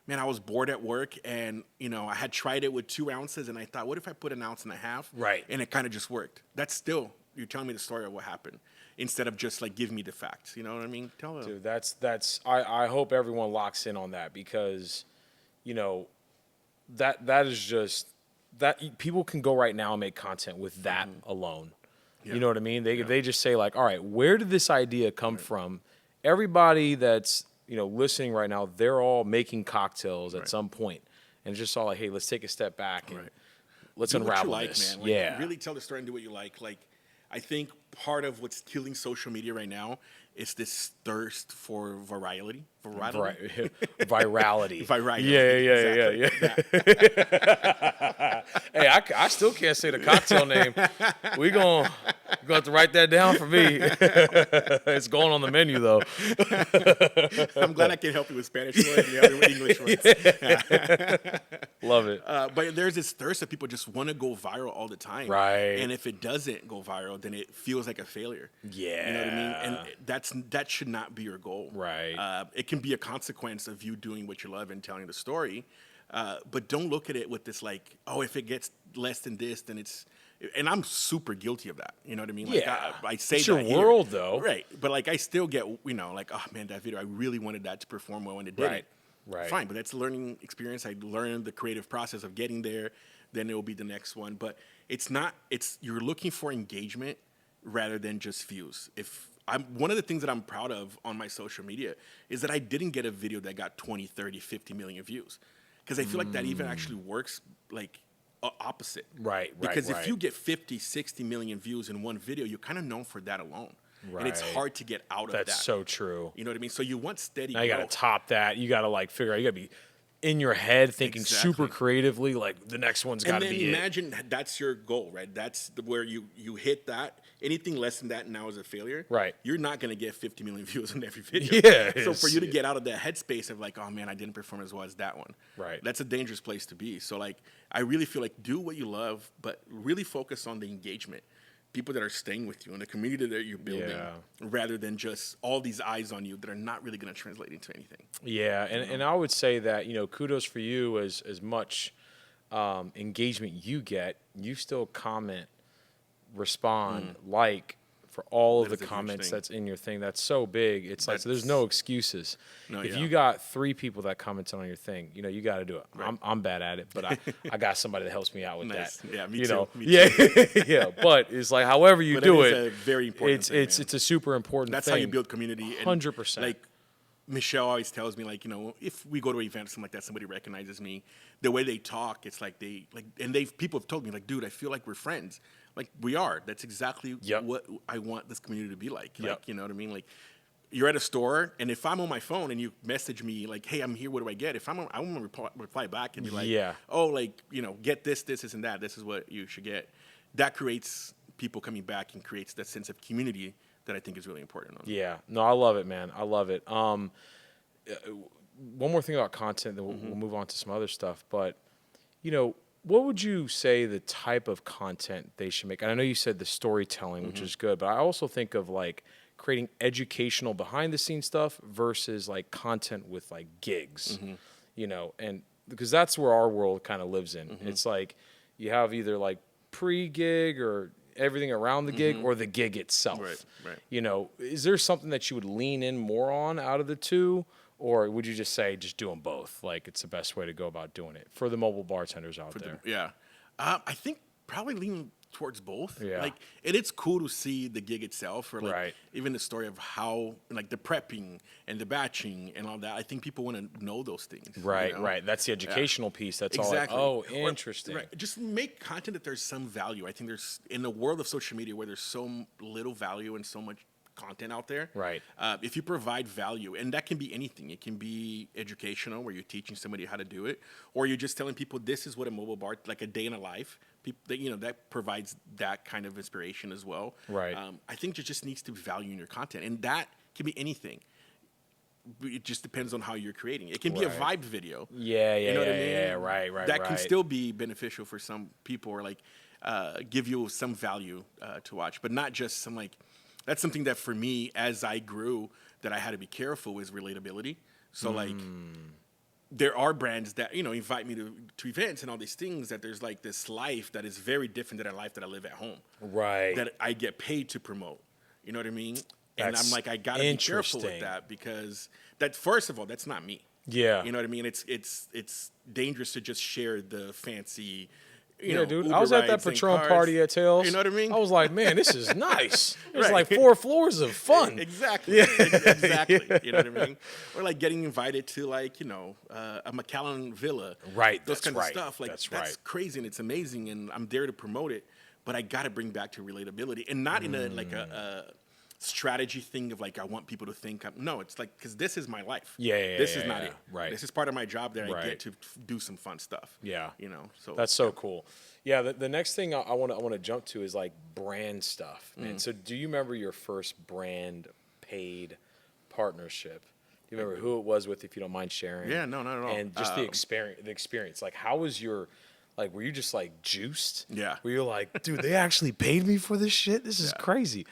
man, I was bored at work and, I had tried it with 2 ounces and I thought, what if I put 1.5 ounces? Right. And it kind of just worked. That's still, you're telling me the story of what happened instead of just like, give me the facts. You know what I mean? Tell them. Dude, that's I hope everyone locks in on that, because, that is just, that people can go right now and make content with that alone. Yeah. You know what I mean? They just say, like, all right, where did this idea come from? Everybody that's, listening right now, they're all making cocktails at some point. And it's just all like, hey, let's take a step back and let's Do what unravel you like, this. man. Like, really tell the story and do what you like. Like, I think part of what's killing social media right now is this thirst for virality. Virality. Virality. Virality. Yeah. Hey, I still can't say the cocktail name. You're going to have to write that down for me. It's going on the menu, though. I'm glad I can help you with Spanish words and the other English words. Love it. But there's this thirst that people just want to go viral all the time. Right. And if it doesn't go viral, then it feels like a failure. Yeah. You know what I mean? And that should not be your goal. Right. It can be a consequence of you doing what you love and telling the story. But don't look at it with this like, oh, if it gets less than this, then it's. And I'm super guilty of that. You know what I mean? Like, Yeah. I say it's that your world, here. though. Right. But like, I still get, like, oh man, that video, I really wanted that to perform well, and it didn't. Right. Fine, but that's a learning experience. I learned the creative process of getting there. Then it will be the next one. But you're looking for engagement rather than just views. One of the things that I'm proud of on my social media is that I didn't get a video that got 20, 30, 50 million views. Because I feel like that even actually works like opposite. Right. Because if you get 50, 60 million views in one video, you're kind of known for that alone. Right. And it's hard to get out of that. That's so true. You know what I mean? So you want steady Now you got growth. to top that. You got to like figure out, you got to be in your head thinking Exactly. super creatively, like the next one's got to be And then imagine that's your goal, right? That's where you hit that. Anything less than that now is a failure. Right. You're not going to get 50 million views on every video. Yeah. So for you to get out of that headspace of like, oh man, I didn't perform as well as that one. Right. That's a dangerous place to be. So like, I really feel like do what you love, but really focus on the engagement. People that are staying with you and the community that you're building, rather than just all these eyes on you that are not really going to translate into anything. Yeah, and I would say that, kudos for you as much engagement you get, you still comment, respond, like for all of That the is a huge comments thing. that's in your thing. That's so big. It's like, so there's no excuses. No, if yeah. you got 3 people that commented on your thing, you got to do it. Right. I'm bad at it, but I got somebody that helps me out with Nice. that. Yeah, me you too. know? Me Yeah, yeah. But it's like, however you But do it it, is a very important thing, man. it's a super important That's thing. how you build community. And 100%. Like Michelle always tells me, like, if we go to an event or something like that, somebody recognizes me, the way they talk, it's like people have told me, like, dude, I feel like we're friends. Like, we are. That's exactly what I want this community to be like. Like, you know what I mean? Like, you're at a store, and if I'm on my phone and you message me like, "Hey, I'm here. What do I get?" If I'm on, I want to reply back and be like, Yeah. "Oh, like, get this, and that. This is what you should get." That creates people coming back and creates that sense of community that I think is really important. Yeah. No, I love it, man. I love it. One more thing about content, then we'll move on to some other stuff. But, what would you say the type of content they should make? And I know you said the storytelling, which is good, but I also think of like creating educational behind the scenes stuff versus like content with like gigs, and because that's where our world kind of lives in. It's like you have either like pre-gig or everything around the gig or the gig itself. Right. Is there something that you would lean in more on out of the two? Or would you just say just do them both? Like it's the best way to go about doing it for the mobile bartenders out there. I think probably leaning towards both. Yeah. Like, and it's cool to see the gig itself, or like Right. even the story of how like the prepping and the batching and all that. I think people want to know those things. Right, right. That's the educational piece. That's all like, oh, interesting. Right. Just make content that there's some value. I think there's, in the world of social media where there's so little value and so much content out there. Right. If you provide value, and that can be anything. It can be educational, where you're teaching somebody how to do it, or you're just telling people this is what a mobile bar, like a day in a life. People, that provides that kind of inspiration as well. Right. I think there just needs to be value in your content, and that can be anything. It just depends on how you're creating. It can be a vibe video. Yeah, you know what I mean? Yeah, right. That can still be beneficial for some people, or like give you some value to watch, but not just some like. That's something that for me, as I grew, that I had to be careful with relatability. So like, there are brands that invite me to events and all these things, that there's like this life that is very different than a life that I live at home. Right. That I get paid to promote. You know what I mean? And That's I'm like, I gotta be careful with that, because that, first of all, that's not me. Yeah. You know what I mean? It's dangerous to just share the fancy. Dude, Uber I was at that rides and Patron cars. party at Tails. You know what I mean? I was like, man, this is nice. There's Right. like 4 floors of fun. Exactly. Exactly. You know what I mean? Or like getting invited to like, a McAllen Villa. Right. Those That's kind right. of stuff. Like That's that's crazy and it's amazing, and I'm there to promote it. But I got to bring back to relatability, and not in a strategy thing of like I want people to think. No, it's like, because this is my life. This is not it. Right. This is part of my job that I Right. get to do some fun stuff. Yeah. So That's so cool. Yeah, the next thing I want to jump to is like brand stuff. And so do you remember your first brand paid partnership? Do you remember who it was with, if you don't mind sharing? Yeah, no, not at all. And just the experience. Like, how was your, like, were you just like juiced? Yeah. Were you like, dude, they actually paid me for this shit? This is crazy.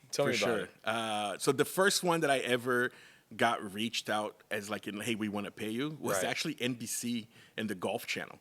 Tell me about it. So the first one that I ever got reached out as like, hey, we want to pay you, was actually NBC and the Golf Channel.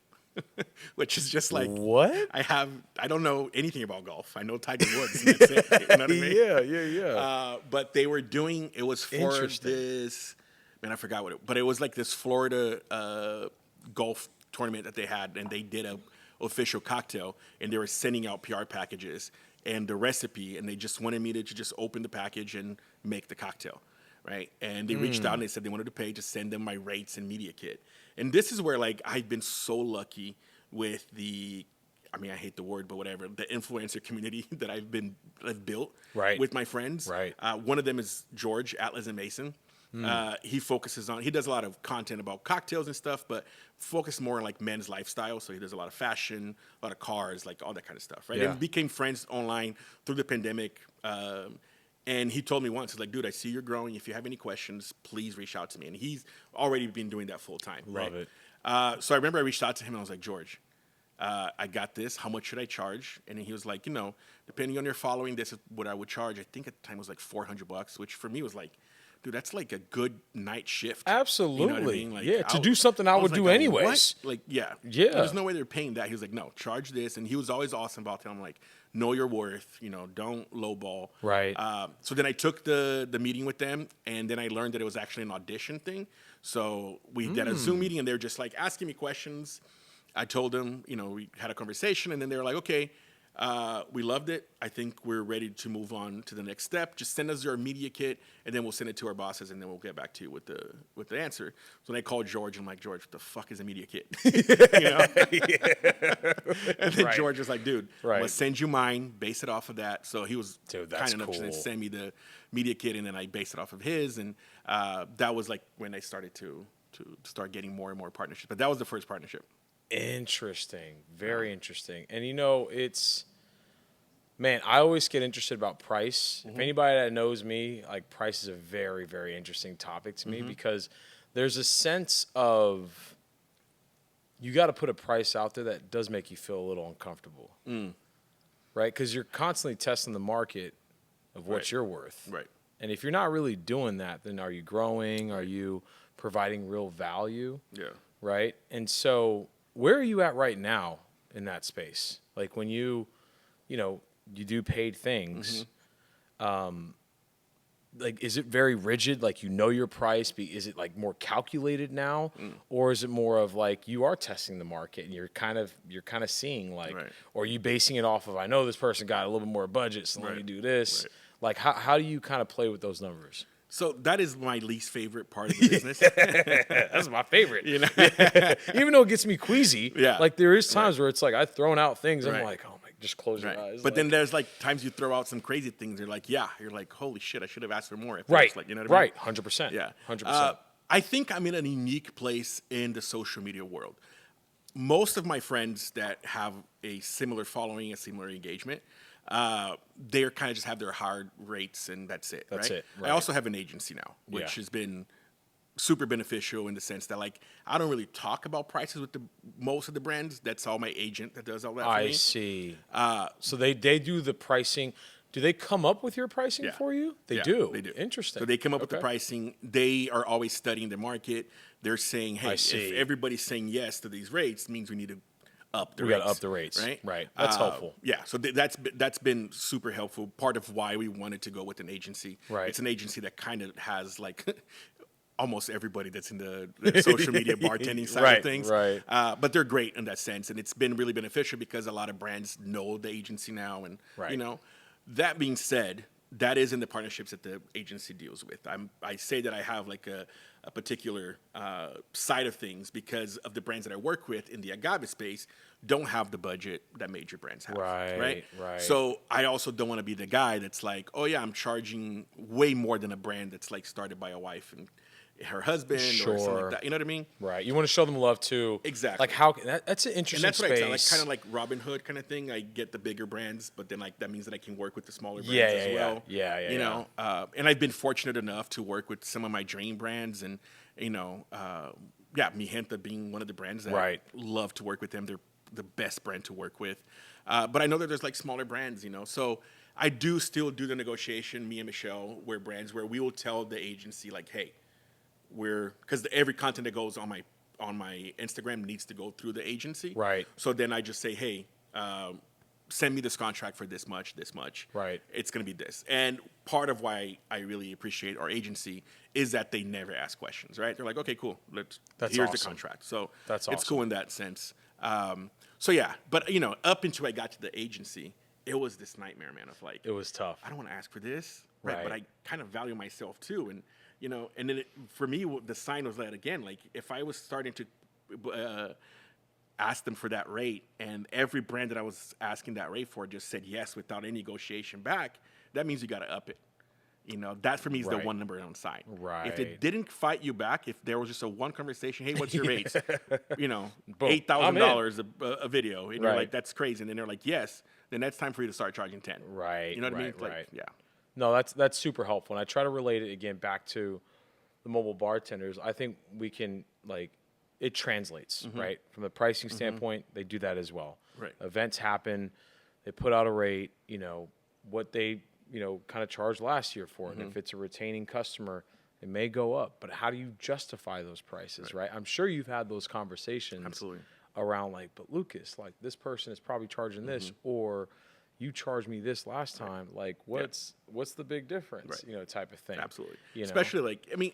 Which is just like, what? I don't know anything about golf. I know Tiger Woods. And that's it. You know what I mean? Yeah. But they were doing, it was for this, man, I forgot what but it was like this Florida golf tournament that they had, and they did a official cocktail, and they were sending out PR packages and the recipe, and they just wanted me to just open the package and make the cocktail. Right. And they reached out and they said they wanted to pay to send them my rates and media kit. And this is where like I've been so lucky with I hate the word, but whatever, the influencer community that I've built with my friends. Right. One of them is George, Atlas and Mason. He does a lot of content about cocktails and stuff, but focus more on like men's lifestyle. So he does a lot of fashion, a lot of cars, like all that kind of stuff. Right. Yeah. And we became friends online through the pandemic. And he told me once, he's like, dude, I see you're growing. If you have any questions, please reach out to me. And he's already been doing that full time. Love it. So I remember I reached out to him and I was like, George, I got this. How much should I charge? And he was like, depending on your following, this is what I would charge. I think at the time it was like $400, which for me was like, dude, that's like a good night shift. Absolutely. You know what I mean? Like, to do something I would was do like, anyways. what? Like, yeah. There's no way they're paying that. He was like, no, charge this. And he was always awesome about telling him, like, know your worth, don't lowball. Right. So then I took the meeting with them, and then I learned that it was actually an audition thing. So we did a Zoom meeting, and they were just like asking me questions. I told them, we had a conversation, and then they were like, okay, We loved it. I think we're ready to move on to the next step. Just send us your media kit, and then we'll send it to our bosses, and then we'll get back to you with the answer. So then I called George, and I'm like, George, what the fuck is a media kit? You know? And then George was like, dude, I'm going to send you mine, base it off of that. So he was kind enough to send me the media kit, and then I based it off of his. And that was like when I started to start getting more and more partnerships. But that was the first partnership. Interesting. Very interesting. And, you know, man, I always get interested about price. If anybody that knows me, like, price is a very, very interesting topic to me because there's a sense of you got to put a price out there that does make you feel a little uncomfortable, right? Because you're constantly testing the market of what you're worth. Right. And if you're not really doing that, then are you growing? Are you providing real value? Yeah. Right? And so where are you at right now in that space? Like when you do paid things, like, is it very rigid? Like, you know your price? Is it like more calculated now? Or is it more of like you are testing the market and you're kind of seeing like, or are you basing it off of, I know this person got a little bit more budget, so let me do this. Like, how do you kind of play with those numbers? So that is my least favorite part of the business. That's my favorite. You know? Even though it gets me queasy, like there is times where it's like I've thrown out things. I'm like, oh my, just close your eyes. But then there's like times you throw out some crazy things. You're like, you're like, holy shit, I should have asked for more. Like, you know what I mean? 100%. Yeah, 100%. I think I'm in a unique place in the social media world. Most of my friends that have a similar following, a similar engagement, they kind of just have their hard rates and that's it. That's it. Right. I also have an agency now, which has been super beneficial in the sense that like I don't really talk about prices with most of the brands. That's all my agent that does all that for me. I see. So they do the pricing. Do they come up with your pricing for you? They do. They do. Interesting. So they come up with the pricing. They are always studying the market. They're saying, hey, if everybody's saying yes to these rates, it means we need to up the rates. We got to up the rates. Right. That's helpful. Yeah. So that's been super helpful. Part of why we wanted to go with an agency. Right. It's an agency that kind of has like almost everybody that's in the social media bartending side of things. Right. But they're great in that sense. And it's been really beneficial because a lot of brands know the agency now. And, you know, that being said, that is in the partnerships that the agency deals with. I say that I have like a particular side of things because of the brands that I work with in the agave space don't have the budget that major brands have. Right. So I also don't want to be the guy that's like, oh yeah, I'm charging way more than a brand that's like started by a wife and her husband or something like that. You know what I mean? Right. You want to show them love too. Exactly. Like how that's an interesting and that's what space. I tell, like kind of like Robin Hood kind of thing. I get the bigger brands, but then like that means that I can work with the smaller brands as well. Yeah. You know, and I've been fortunate enough to work with some of my dream brands, and you know, Mi Gente being one of the brands that I love to work with them. They're the best brand to work with. But I know that there's like smaller brands, you know, so I do still do the negotiation. Me and Michelle, we're brands where we will tell the agency like, hey, because every content that goes on my Instagram needs to go through the agency. Right. So then I just say, hey, send me this contract for this much. Right. It's going to be this. And part of why I really appreciate our agency is that they never ask questions, right? They're like, okay, cool. Here's awesome. The contract. So it's cool in that sense. So yeah, but you know, up until I got to the agency, it was this nightmare, man, of like, it was tough. I don't want to ask for this. Right. But I kind of value myself too. And, you know, and then for me, the sign was that, again, like if I was starting to ask them for that rate and every brand that I was asking that rate for just said yes without any negotiation back, that means you got to up it. You know, that for me is the one number on sign. Right. If it didn't fight you back, if there was just a one conversation, hey, what's your rates? You know, $8,000 a video. And you're like, that's crazy. And then they're like, yes. Then that's time for you to start charging 10. Right. You know what I mean? Like, yeah. No, that's super helpful. And I try to relate it again back to the mobile bartenders. I think we can, like, it translates, right? From a pricing standpoint, they do that as well. Right. Events happen, they put out a rate, you know, what they, you know, kind of charged last year for it. And if it's a retaining customer, it may go up. But how do you justify those prices, right? I'm sure you've had those conversations around, like, but Lucas, like, this person is probably charging this, or you charged me this last time. Like, what's the big difference? You know, type of thing. Absolutely. You know? Especially, like, I mean,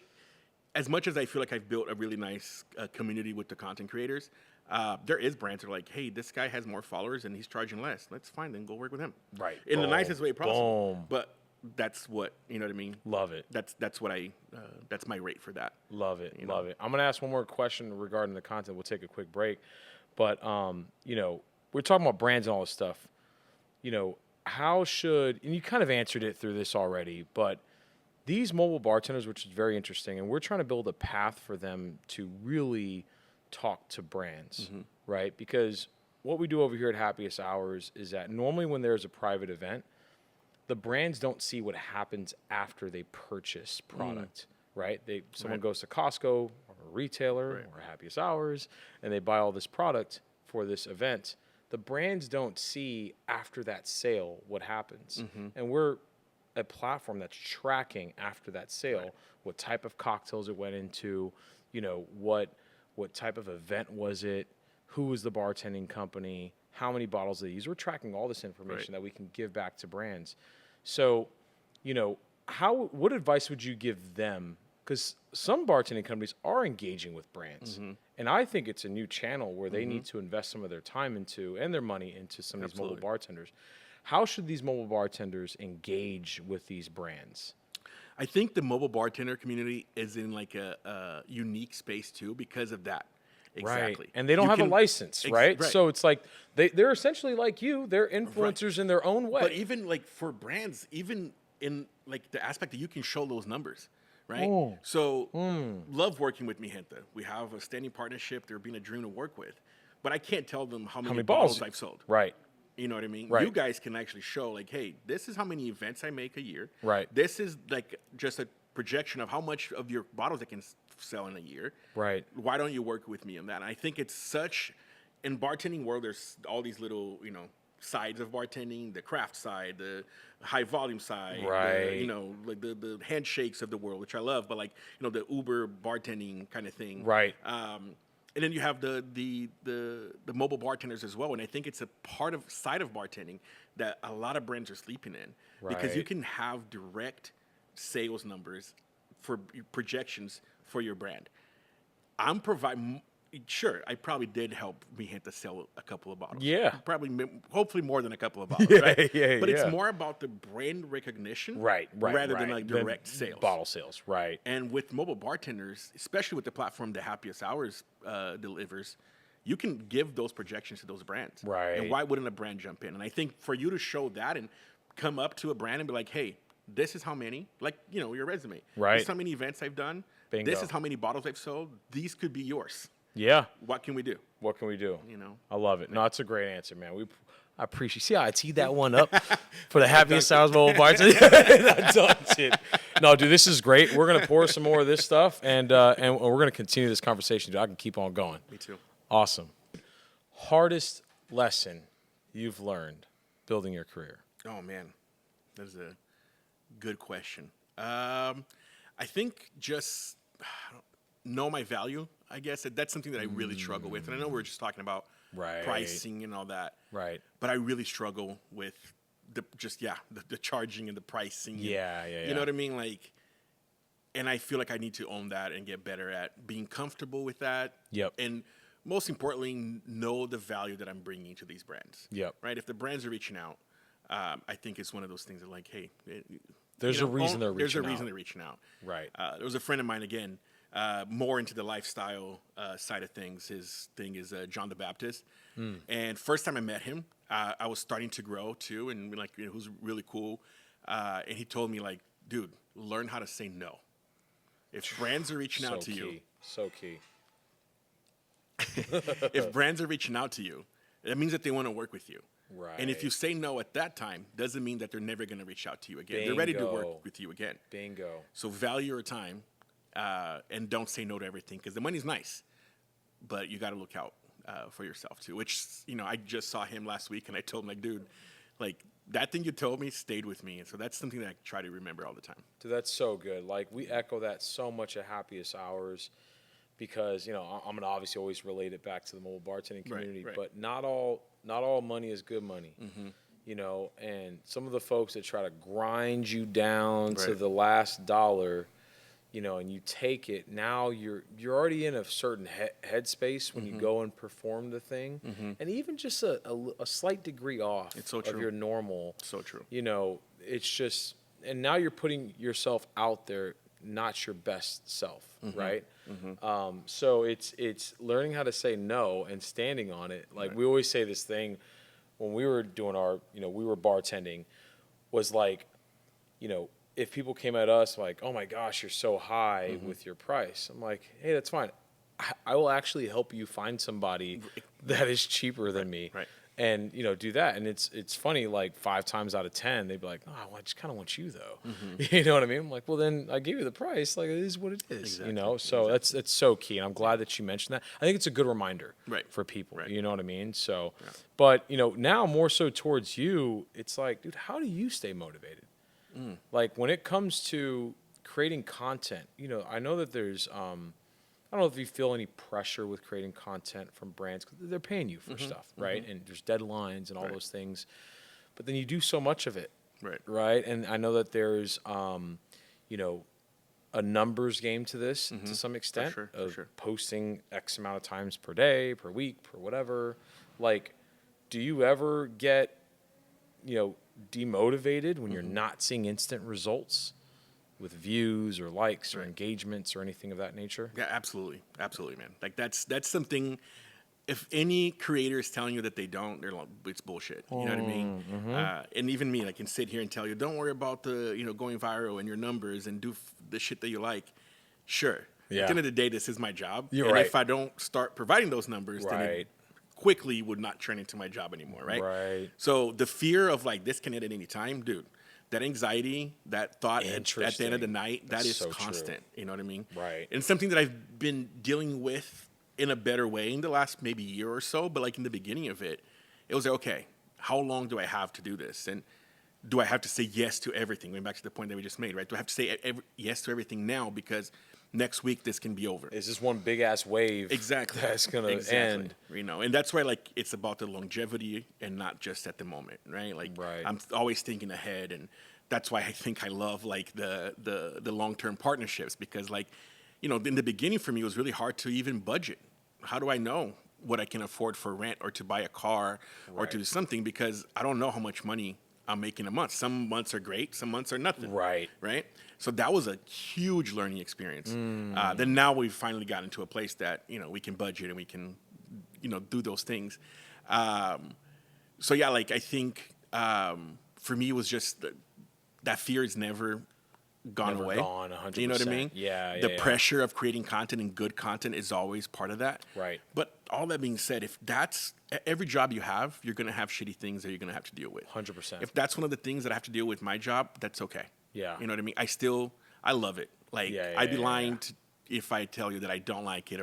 as much as I feel like I've built a really nice community with the content creators, there is brands that are like, hey, this guy has more followers and he's charging less. Let's fine, then go work with him. Right. In the Boom. nicest way possible. Boom. But that's what, you know what I mean? Love it. That's what that's my rate for that. Love it. You know? Love it. I'm going to ask one more question regarding the content. We'll take a quick break. But, you know, we're talking about brands and all this stuff. You know, how should, and you kind of answered it through this already, but these mobile bartenders, which is very interesting, and we're trying to build a path for them to really talk to brands, right? Because what we do over here at Happiest Hours is that normally when there's a private event, the brands don't see what happens after they purchase product, right? Someone goes to Costco or a retailer or Happiest Hours, and they buy all this product for this event. The brands don't see after that sale what happens. And we're a platform that's tracking after that sale, what type of cocktails it went into, you know, what type of event was it, who was the bartending company, how many bottles they use. We're tracking all this information that we can give back to brands. So, you know, what advice would you give them? Because some bartending companies are engaging with brands. And I think it's a new channel where they need to invest some of their time into and their money into some of these mobile bartenders. How should these mobile bartenders engage with these brands? I think the mobile bartender community is in like a unique space too because of that. Exactly. Right. And they don't have a license, right? So it's like they're essentially like you. They're influencers in their own way. But even like for brands, even in like the aspect that you can show those numbers, right? So love working with Mi Gente. We have a standing partnership. They're being a dream to work with. But I can't tell them how many bottles I've sold. Right. You know what I mean? Right. You guys can actually show like, hey, this is how many events I make a year. Right. This is like just a projection of how much of your bottles I can sell in a year. Right. Why don't you work with me on that? And I think it's such, in bartending world, there's all these little, you know, sides of bartending, the craft side, the high volume side, right? You know, like the handshakes of the world, which I love, but like, you know, the Uber bartending kind of thing, right? And then you have the mobile bartenders as well, and I think it's a part of side of bartending that a lot of brands are sleeping in because you can have direct sales numbers for projections for your brand. I'm providing. Sure, I probably did help Mi Gente sell a couple of bottles. Yeah. Probably, hopefully more than a couple of bottles, right? But it's more about the brand recognition rather than like direct sales. Bottle sales, right. And with mobile bartenders, especially with the platform the Happiest Hours delivers, you can give those projections to those brands. Right. And why wouldn't a brand jump in? And I think for you to show that and come up to a brand and be like, hey, this is how many, like, you know, your resume. Right. This is how many events I've done. Bingo. This is how many bottles I've sold. These could be yours. Yeah. What can we do? What can we do? You know, I love it. No, it's a great answer, man. I appreciate. See how I teed that one up for the Happiest Ours mobile bartender. No, dude, this is great. We're gonna pour some more of this stuff, and we're gonna continue this conversation. Dude, I can keep on going. Me too. Awesome. Hardest lesson you've learned building your career? Oh man, that is a good question. I think just know my value. I guess that's something that I really struggle with. And I know we're just talking about pricing and all that. Right. But I really struggle with the charging and the pricing. Yeah. You know what I mean? Like, and I feel like I need to own that and get better at being comfortable with that. Yep. And most importantly, know the value that I'm bringing to these brands. Yep. Right. If the brands are reaching out, I think it's one of those things that like, hey, there's a reason they're reaching out. There's a reason they're reaching out. Right. There was a friend of mine again. More into the lifestyle side of things. His thing is John the Baptist. And first time I met him, I was starting to grow too, and like it was really cool. And he told me like, dude, learn how to say no. If brands are reaching out to you, so key. if brands are reaching out to you, that means that they want to work with you. Right. And if you say no at that time, doesn't mean that they're never going to reach out to you again. They're ready to work with you again. Bingo. So value your time. And don't say no to everything because the money's nice, but you got to look out for yourself too. Which, you know, I just saw him last week and I told him like, dude, like that thing you told me stayed with me, and so that's something that I try to remember all the time. Dude, that's so good. Like we echo that so much at Happiest Hours because you know I'm gonna obviously always relate it back to the mobile bartending community, right. but not all money is good money. You know, and some of the folks that try to grind you down to the last dollar. and you take it, now you're already in a certain headspace when you go and perform the thing, and even just a slight degree off It's so of true. your normal. So true. It's just, and now you're putting yourself out there, not your best self, right? So it's learning how to say no and standing on it. Like we always say this thing when we were doing our, we were bartending, was like, if people came at us like, oh my gosh, you're so high with your price. I'm like, hey, that's fine. I will actually help you find somebody that is cheaper than me. Right. And, do that. And it's funny, like 5 times out of 10, they'd be like, oh, I just kind of want you though. You know what I mean? I'm like, well, then I gave you the price. Like, it is what it is, So that's so key. And I'm glad that you mentioned that. I think it's a good reminder for people, you know what I mean? So, but, now more so towards you, it's like, dude, how do you stay motivated? Like when it comes to creating content, I know that there's, I don't know if you feel any pressure with creating content from brands because they're paying you for stuff, right? And there's deadlines and all those things, but then you do so much of it, right? And I know that there's, a numbers game to this to some extent of posting X amount of times per day, per week, per whatever. Like, do you ever get, demotivated when you're not seeing instant results with views or likes or engagements or anything of that nature? Yeah, absolutely, man. Like that's something. If any creator is telling you that they don't, they're like, it's bullshit. You know what I mean? And even me, I can sit here and tell you, don't worry about the going viral and your numbers and do the shit that you like. Sure. Yeah. At the end of the day, this is my job. You're and right. if I don't start providing those numbers, then it quickly would not turn into my job anymore, right? Right. So the fear of like this can end at any time, dude. That anxiety, that thought at the end of the night, that is so constant. True. You know what I mean? Right. And something that I've been dealing with in a better way in the last maybe year or so, but like in the beginning of it, it was like, okay, how long do I have to do this? And do I have to say yes to everything? Going back to the point that we just made, right? Do I have to say yes to everything now because next week this can be over? Is this one big ass wave that's gonna end? And that's why like it's about the longevity and not just at the moment, right? Like I'm always thinking ahead, and that's why I think I love like the long-term partnerships, because like in the beginning for me it was really hard to even budget. How do I know what I can afford for rent or to buy a car or to do something, because I don't know how much money I'm making a month. Some months are great, some months are nothing. Right. So that was a huge learning experience. Then now we've finally gotten to a place that we can budget and we can do those things. So yeah, like I think for me it was just that fear is never gone away. Gone 100%. You know what I mean? Yeah. The pressure of creating content and good content is always part of that. Right. But all that being said, if that's every job you have, you're going to have shitty things that you're going to have to deal with. 100%. If that's one of the things that I have to deal with my job, that's okay. Yeah. You know what I mean? I love it. Like I'd be lying if I tell you that I don't like it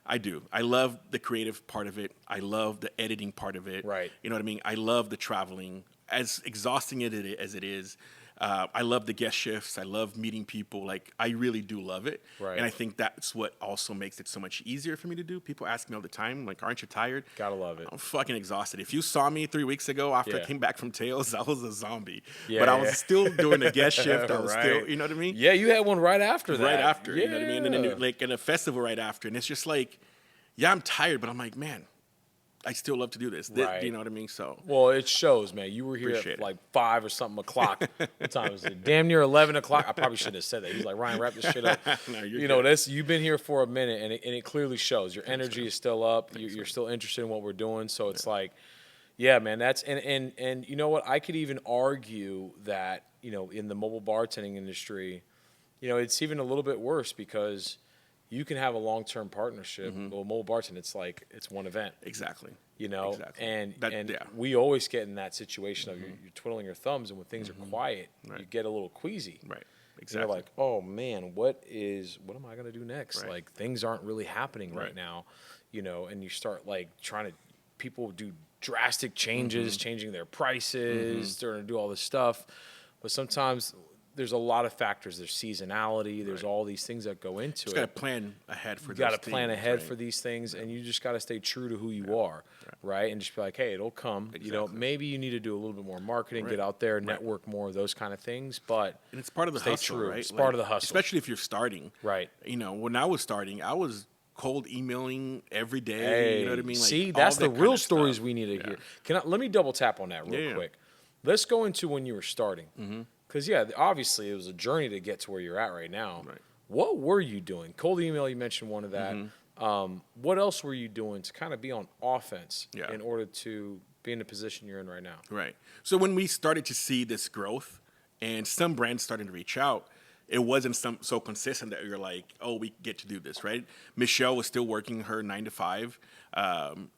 I do. I love the creative part of it. I love the editing part of it. Right. You know what I mean? I love the traveling. As exhausting as it is, I love the guest shifts. I love meeting people. Like, I really do love it. Right. And I think that's what also makes it so much easier for me to do. People ask me all the time, like, aren't you tired? Gotta love it. I'm fucking exhausted. If you saw me 3 weeks ago after I came back from Tails, I was a zombie. Yeah, but I was still doing a guest shift. I was still, you know what I mean? Yeah, you had one right after that. Right after, you know what I mean? And then, like, in a festival right after. And it's just like, yeah, I'm tired, but I'm like, man, I still love to do this. Right. You know what I mean? So, well, it shows, man. You were here at like 5 or something o'clock. What time was it? Damn near 11 o'clock. I probably shouldn't have said that. He's like, Ryan, wrap this shit up. No, you've been here for a minute, and it clearly shows. Your energy is still up. You're still interested in what we're doing. So it's like, yeah, man. That's and you know what? I could even argue that in the mobile bartending industry, it's even a little bit worse because you can have a long-term partnership. Well, mobile bartending, it's one event. Exactly. Exactly. And we always get in that situation of you're twiddling your thumbs, and when things are quiet, you get a little queasy. Right. Exactly. And you're like, oh man, what am I gonna do next? Right. Like, things aren't really happening right now, and you start like people do drastic changes, changing their prices, starting to do all this stuff. But sometimes there's a lot of factors. There's seasonality. There's all these things that go into Just it. got to plan ahead for. You got to those plan things, ahead right? for these things, and you just got to stay true to who you are, right? And just be like, hey, it'll come. You know, Exactly. maybe you need to do a little bit more marketing, Right. get out there, network more, those kind of things. But And it's part of the stay hustle, true. right? It's part of the hustle. Especially if you're starting. Right. You know, when I was starting, I was cold emailing every day. Hey, You know what I mean? Like, see, all that's the that real kind of stories stuff. we need to Yeah. hear. Let me double tap on that real Yeah. quick. Let's go into when you were starting. Mm-hmm. Because, obviously it was a journey to get to where you're at right now. Right. What were you doing? Cold email, you mentioned one of that. What else were you doing to kind of be on offense Yeah. in order to be in the position you're in right now? Right. So when we started to see this growth and some brands starting to reach out, it wasn't so consistent that you're like, oh, we get to do this, right? Michelle was still working her 9 to 5.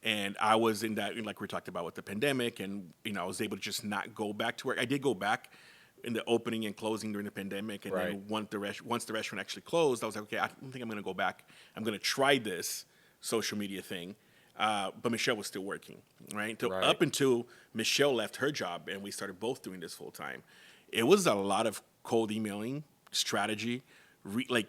And I was in that, like we talked about with the pandemic, and, I was able to just not go back to work. I did go back in the opening and closing during the pandemic. And then once the restaurant actually closed, I was like, okay, I don't think I'm going to go back. I'm going to try this social media thing. But Michelle was still working, right? So up until Michelle left her job and we started both doing this full time, it was a lot of cold emailing strategy,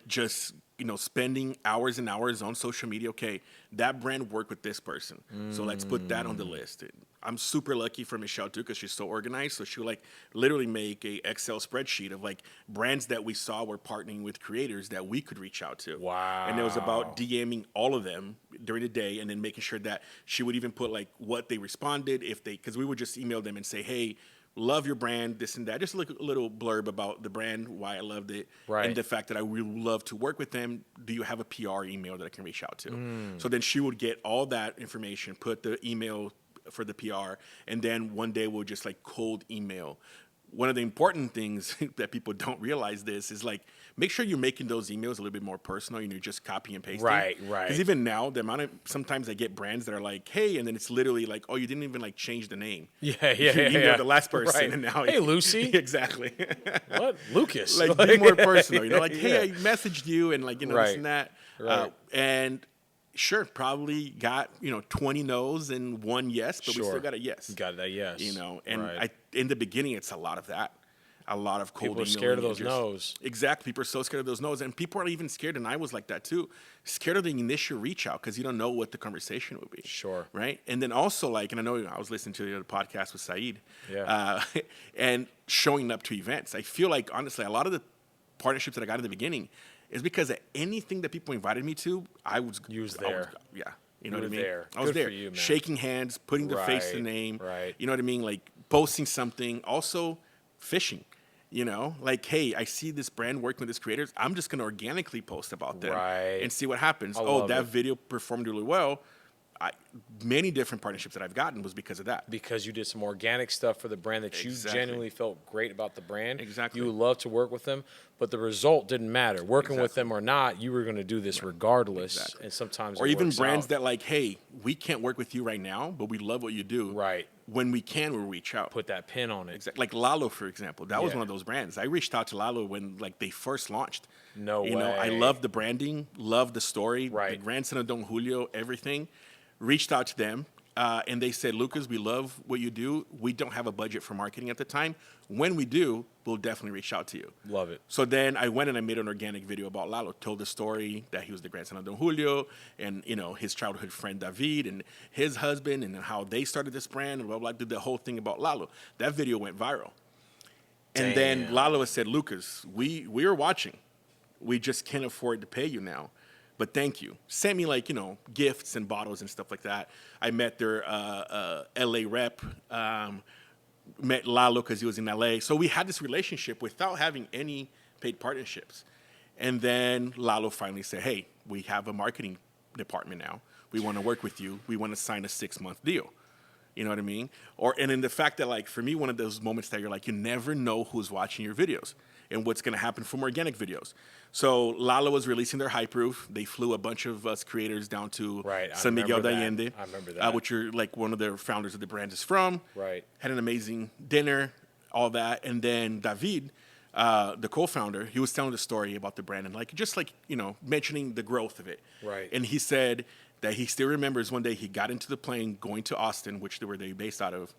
just spending hours and hours on social media. Okay, that brand worked with this person, so let's put that on the list. I'm super lucky for Michelle too, because she's so organized. So she'll literally make a Excel spreadsheet of brands that we saw were partnering with creators that we could reach out to. Wow. And it was about DMing all of them during the day, and then making sure that she would even put what they responded, because we would just email them and say, hey, love your brand, this and that. Just a little blurb about the brand, why I loved it, and the fact that I really love to work with them. Do you have a PR email that I can reach out to? So then she would get all that information, put the email for the PR, and then one day we'll just cold email. One of the important things that people don't realize is make sure you're making those emails a little bit more personal and you're just copy and pasting. Right. Because even now, the amount of sometimes I get brands that are like, hey, and then it's literally oh, you didn't even change the name. Yeah. You emailed the last person, Right. and now Hey, Lucy. Exactly. What? Lucas. Be more personal. Hey, I messaged you, and this and that. Right. And sure, probably got 20 no's and 1 yes, but we still got a yes. Got that yes. And in the beginning, it's a lot of that. A lot of cold People are emailing scared of and those no's. Exactly. People are so scared of those no's. And people are even scared, and I was like that too, scared of the initial reach out because you don't know what the conversation would be. Sure. Right? And then also, and I know I was listening to the other podcast with Saeed, and showing up to events. I feel honestly, a lot of the partnerships that I got in the beginning is because of anything that people invited me to, I was there. You know what I mean? There. I was Good there, for you, man. shaking hands, putting the face to the name. Right. You know what I mean? Posting something. Also, fishing. Hey, I see this brand working with these creators. I'm just going to organically post about them and see what happens. That video performed really well. Many different partnerships that I've gotten was because of that. Because you did some organic stuff for the brand that you genuinely felt great about the brand. Exactly. You love to work with them, but the result didn't matter. Working with them or not, you were going to do this regardless. Exactly. And sometimes or it even works brands out. that hey, we can't work with you right now, but we love what you do. Right. When we can, we'll reach out. Put that pin on it. Exactly. Lalo, for example. That was one of those brands. I reached out to Lalo when they first launched. No way. I love the branding, love the story, Right. the grandson of Don Julio, everything. Reached out to them, and they said, Lucas, we love what you do. We don't have a budget for marketing at the time. When we do, we'll definitely reach out to you. Love it. So then I went and I made an organic video about Lalo, told the story that he was the grandson of Don Julio, and his childhood friend David and his husband, and how they started this brand, and blah, blah, did the whole thing about Lalo. That video went viral. And then Lalo said, Lucas, we are watching. We just can't afford to pay you now. But thank you. Sent me gifts and bottles and stuff like that. I met their LA rep, met Lalo because he was in LA. So we had this relationship without having any paid partnerships. And then Lalo finally said, hey, we have a marketing department now. We want to work with you. We want to sign a 6-month deal. You know what I mean? And in the fact that for me, one of those moments that you're you never know who's watching your videos and what's going to happen from organic videos. So Lalo was releasing their high proof. They flew a bunch of us creators down to San Miguel de Allende. I remember that. Which you're one of the founders of the brand is from. Right. Had an amazing dinner, all that. And then David, the co-founder, he was telling the story about the brand and mentioning the growth of it. Right. And he said that he still remembers one day he got into the plane going to Austin, which they were based out of.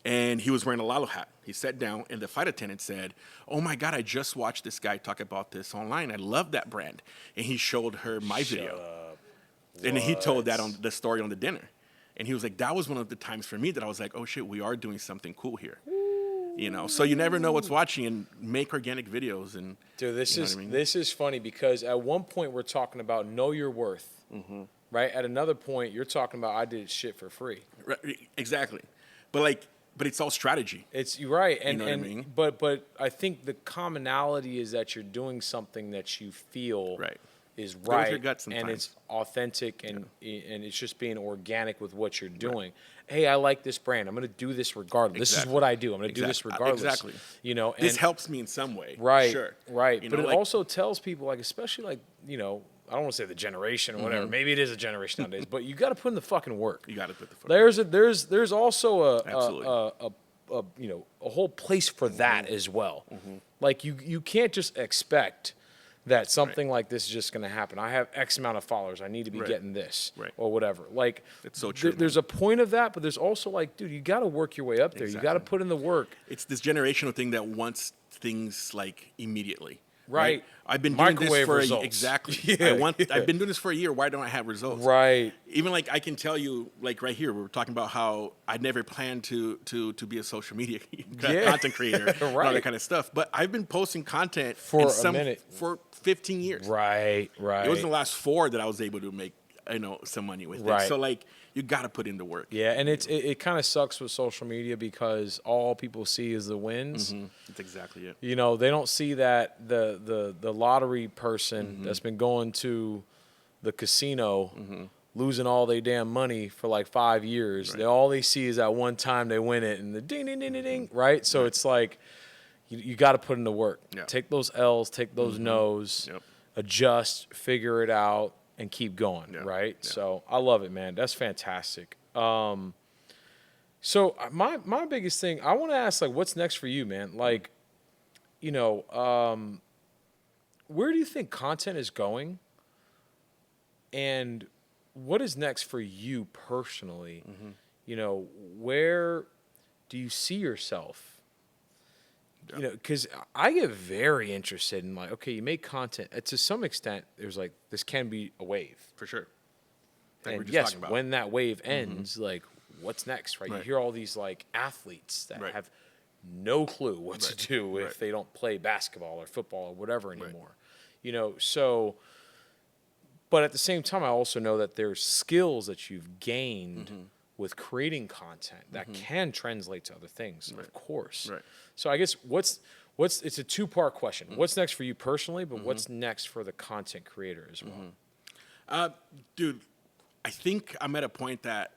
And he was wearing a Lalo hat. He sat down, and the flight attendant said, "Oh my God, I just watched this guy talk about this online. I love that brand." And he showed her my video. And he told that on the story on the dinner. And he was like, that was one of the times for me that I was like, oh shit, we are doing something cool here. You know, so you never know what's watching, and make organic videos. And dude, this is what I mean? this is funny because at one point we're talking about know your worth, right? At another point you're talking about I did shit for free. Right, exactly. But it's all strategy. You're right, and You know what I mean? but I think the commonality is that you're doing something that you feel Right. is with right, your gut and it's sometimes. authentic, and it's just being organic with what you're doing. Hey, I like this brand. I'm going to do this regardless. This is Exactly. what I do. I'm going to do this regardless. Exactly. You know, This and helps me in some way. right, Sure. right. You But know, it like- also tells people, like, especially like, you know, I don't want to say the generation or whatever. Maybe it is a generation nowadays, but you got to put in the fucking work. You got to put the foot. There's also Absolutely. a you know, a whole place for that as well. Like you can't just expect that something like this is just going to happen. I have X amount of followers. I need to be Right. getting this Right. or whatever. Like It's so true, there's a point of that, but there's also like, dude, you got to work your way up there. You got to Exactly. put in the work. It's this generational thing that wants things like immediately. Right. I've been doing this Microwave for results. exactly. Yeah, I've been doing this for a year. Why don't I have results? Right. Even like I can tell you, like right here, we're talking about how I never planned to be a social media Yeah. content creator, and all Right. that kind of stuff. But I've been posting content For a minute. for 15 years. Right. Right. It was the last 4 that I was able to make, some money with. Right. It. So like, you got to put in the work. Yeah, and it kind of sucks with social media because all people see is the wins. That's exactly it. You know, they don't see that the lottery person that's been going to the casino losing all their damn money for like 5 years. Right. All they see is that one time they win it and the ding ding ding ding ding, right? So it's like you got to put in the work. Yeah. Take those L's, take those no's, Yep. adjust, figure it out, and keep going, Yeah. right? Yeah. So I love it, man. That's fantastic. So my biggest thing, I want to ask, like, what's next for you, man? Like, you know, where do you think content is going? And what is next for you personally? You know, where do you see yourself? You know, because I get very interested in, like, okay, you make content. To some extent, there's like, this can be a wave. For sure. Like we were And just yes, talking about. when that wave ends, like, what's next, right? You Right. hear all these, like, athletes that Right. have no clue what Right. to do if Right. they don't play basketball or football or whatever anymore. You know, so, but at the same time, I also know that there's skills that you've gained with creating content that can translate to other things, of course. Right. So I guess what's it's a two-part question. What's next for you personally, but what's next for the content creator as well? Dude, I think I'm at a point that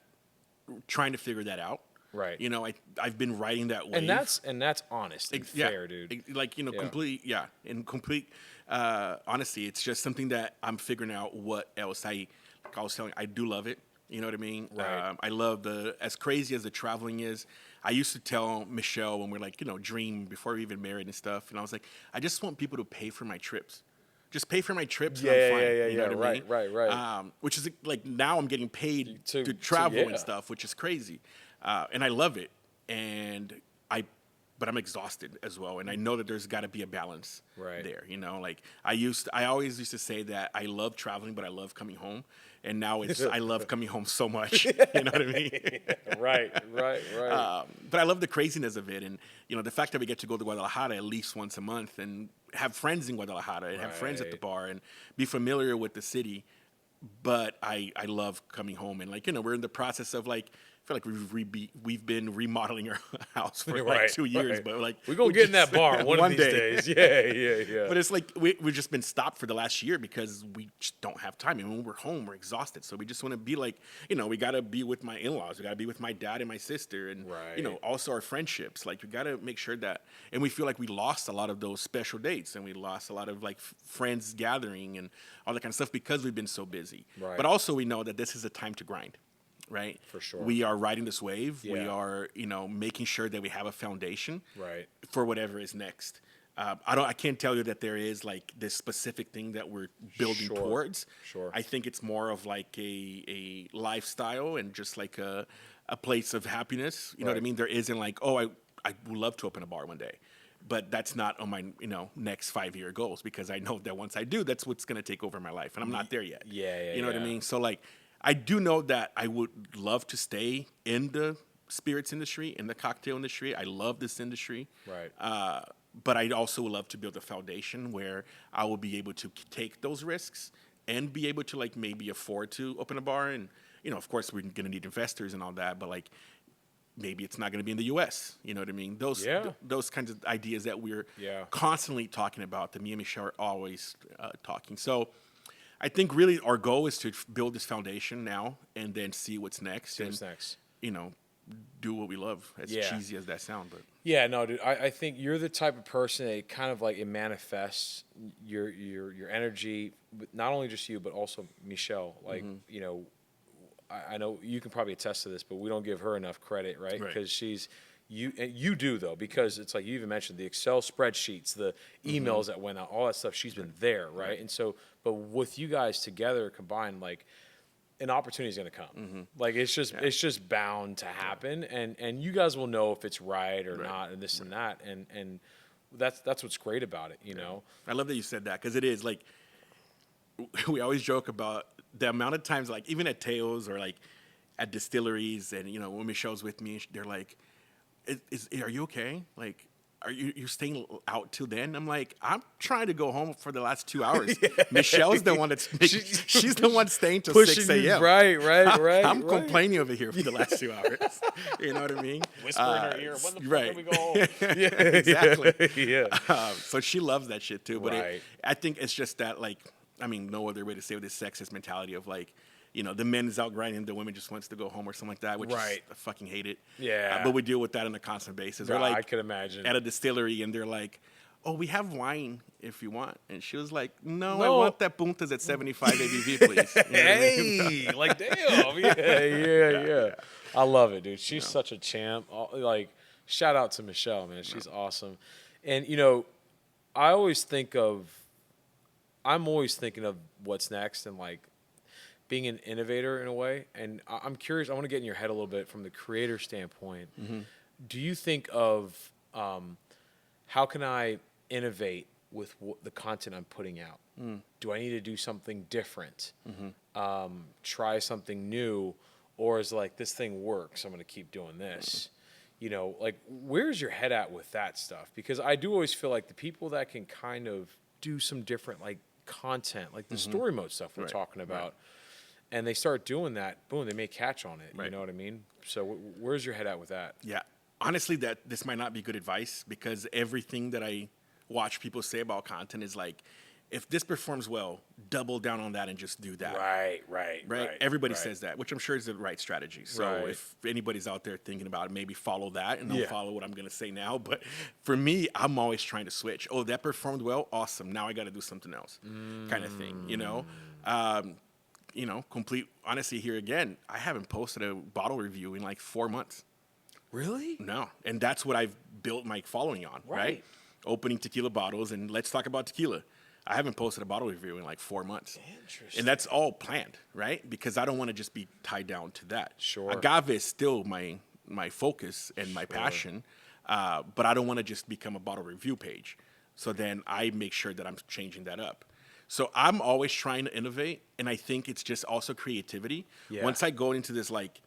trying to figure that out. Right. You know, I've been riding that wave. And that's honest and fair, dude. Like, Yeah. in complete honesty, it's just something that I'm figuring out what else like I was telling, I do love it. You know what I mean? Right. I love as crazy as the traveling is. I used to tell Michelle when we're like, dream before we even married and stuff. And I was like, I just want people to pay for my trips. Just pay for my trips and I'm fine. You know what I mean? Right. Which is like now I'm getting paid To- to travel yeah. and stuff, which is crazy. And I love it. But I'm exhausted as well. And I know that there's got to be a balance Right. there. You know, like I always used to say that I love traveling, but I love coming home. And now it's I love coming home so much. You know what I mean? right. But I love the craziness of it, and the fact that we get to go to Guadalajara at least once a month and have friends in Guadalajara and have friends at the Right. bar and be familiar with the city. But I love coming home, and we're in the process of like. I feel like we've been remodeling our house for like Right, 2 years, right. but like We're going to get in that bar one of these day. days. Yeah. But it's like we've just been stopped for the last year because we just don't have time. And when we're home, we're exhausted. So we just want to be like, we got to be with my in-laws. We got to be with my dad and my sister. And, Right. also our friendships. Like, we got to make sure that. And we feel like we lost a lot of those special dates. And we lost a lot of, like, friends gathering and all that kind of stuff because we've been so busy. Right. But also we know that this is a time to grind. Right? For sure. We are riding this wave. We Yeah. are, making sure that we have a foundation Right. for whatever is next. I can't tell you that there is like this specific thing that we're building Sure. towards. Sure. I think it's more of like a lifestyle and just like a place of happiness. You know what I Right. mean? There isn't like, oh, I would love to open a bar one day. But that's not on my, next 5-year goals, because I know that once I do, that's what's going to take over my life. And I'm not there yet. Yeah, You know what I yeah. mean? So, like, I do know that I would love to stay in the spirits industry, in the cocktail industry. I love this industry. Right. But I'd also love to build a foundation where I will be able to take those risks and be able to, like, maybe afford to open a bar. And, of course, we're going to need investors and all that. But, like, maybe it's not going to be in the U.S. You know what I mean? Those kinds of ideas that we're constantly talking about, that me and Michelle are always talking. So I think really our goal is to build this foundation now and then see what's next. Do what we love, as cheesy as that sounds. But Yeah, no, dude. I think you're the type of person that kind of like it manifests your energy, but not only just you, but also Michelle. Like, I know you can probably attest to this, but we don't give her enough credit, right? Right. Because you do though, because it's like you even mentioned the Excel spreadsheets, the emails that went out, all that stuff. She's been there, right? And so, but with you guys together combined, like, an opportunity is going to come. Like, it's just bound to happen, and you guys will know if it's right or not, and this and that, and that's what's great about it, you know. I love that you said that, because it is like, we always joke about the amount of times, like, even at Teo's or like at distilleries, and when Michelle's with me, they're like, "Are you okay? Like, you're staying out till then?" I'm like, I'm trying to go home for the last 2 hours. Michelle's the one she's the one staying till 6 a.m. Right. I'm complaining over here for the last 2 hours. You know what I mean? Whisper in her ear, when the fuck right. can we go home? Exactly. So she loves that shit too. But Right. I think it's just that, like, I mean, no other way to say it, this sexist mentality of, like, the men is out grinding, the women just wants to go home or something like that, which is, I fucking hate it. Yeah. But we deal with that on a constant basis. We're I like, could imagine. at a distillery, and they're like, "Oh, we have wine if you want." And she was like, "No, I No. want that Puntas at 75 ABV, please." You know what I mean? Hey, like, damn. Yeah. I love it, dude. She's such a champ. Like, shout out to Michelle, man. She's awesome. And, I'm always thinking of what's next, and, like, being an innovator in a way. And I'm curious, I want to get in your head a little bit from the creator standpoint. Do you think of how can I innovate with the content I'm putting out? Do I need to do something different? Try something new? Or is, like, this thing works, I'm going to keep doing this? Like, where's your head at with that stuff? Because I do always feel like the people that can kind of do some different, like, content, like the story mode stuff we're talking about, and they start doing that, boom, they may catch on it. You know what I mean? So where's your head at with that? Yeah. Honestly, that this might not be good advice, because everything that I watch people say about content is like, if this performs well, double down on that and just do that. Right. Everybody says that, which I'm sure is the right strategy. So if anybody's out there thinking about it, maybe follow that, and they'll follow what I'm going to say now. But for me, I'm always trying to switch. Oh, that performed well? Awesome. Now I got to do something else, kind of thing, complete honesty here again, I haven't posted a bottle review in like 4 months. Really? No. And that's what I've built my following on, right? Opening tequila bottles, and let's talk about tequila. I haven't posted a bottle review in like 4 months. Interesting. And that's all planned, right? Because I don't want to just be tied down to that. Sure. Agave is still my focus and my passion, but I don't want to just become a bottle review page. So then I make sure that I'm changing that up. So I'm always trying to innovate, and I think it's just also creativity. Yeah. Once I go into this, like,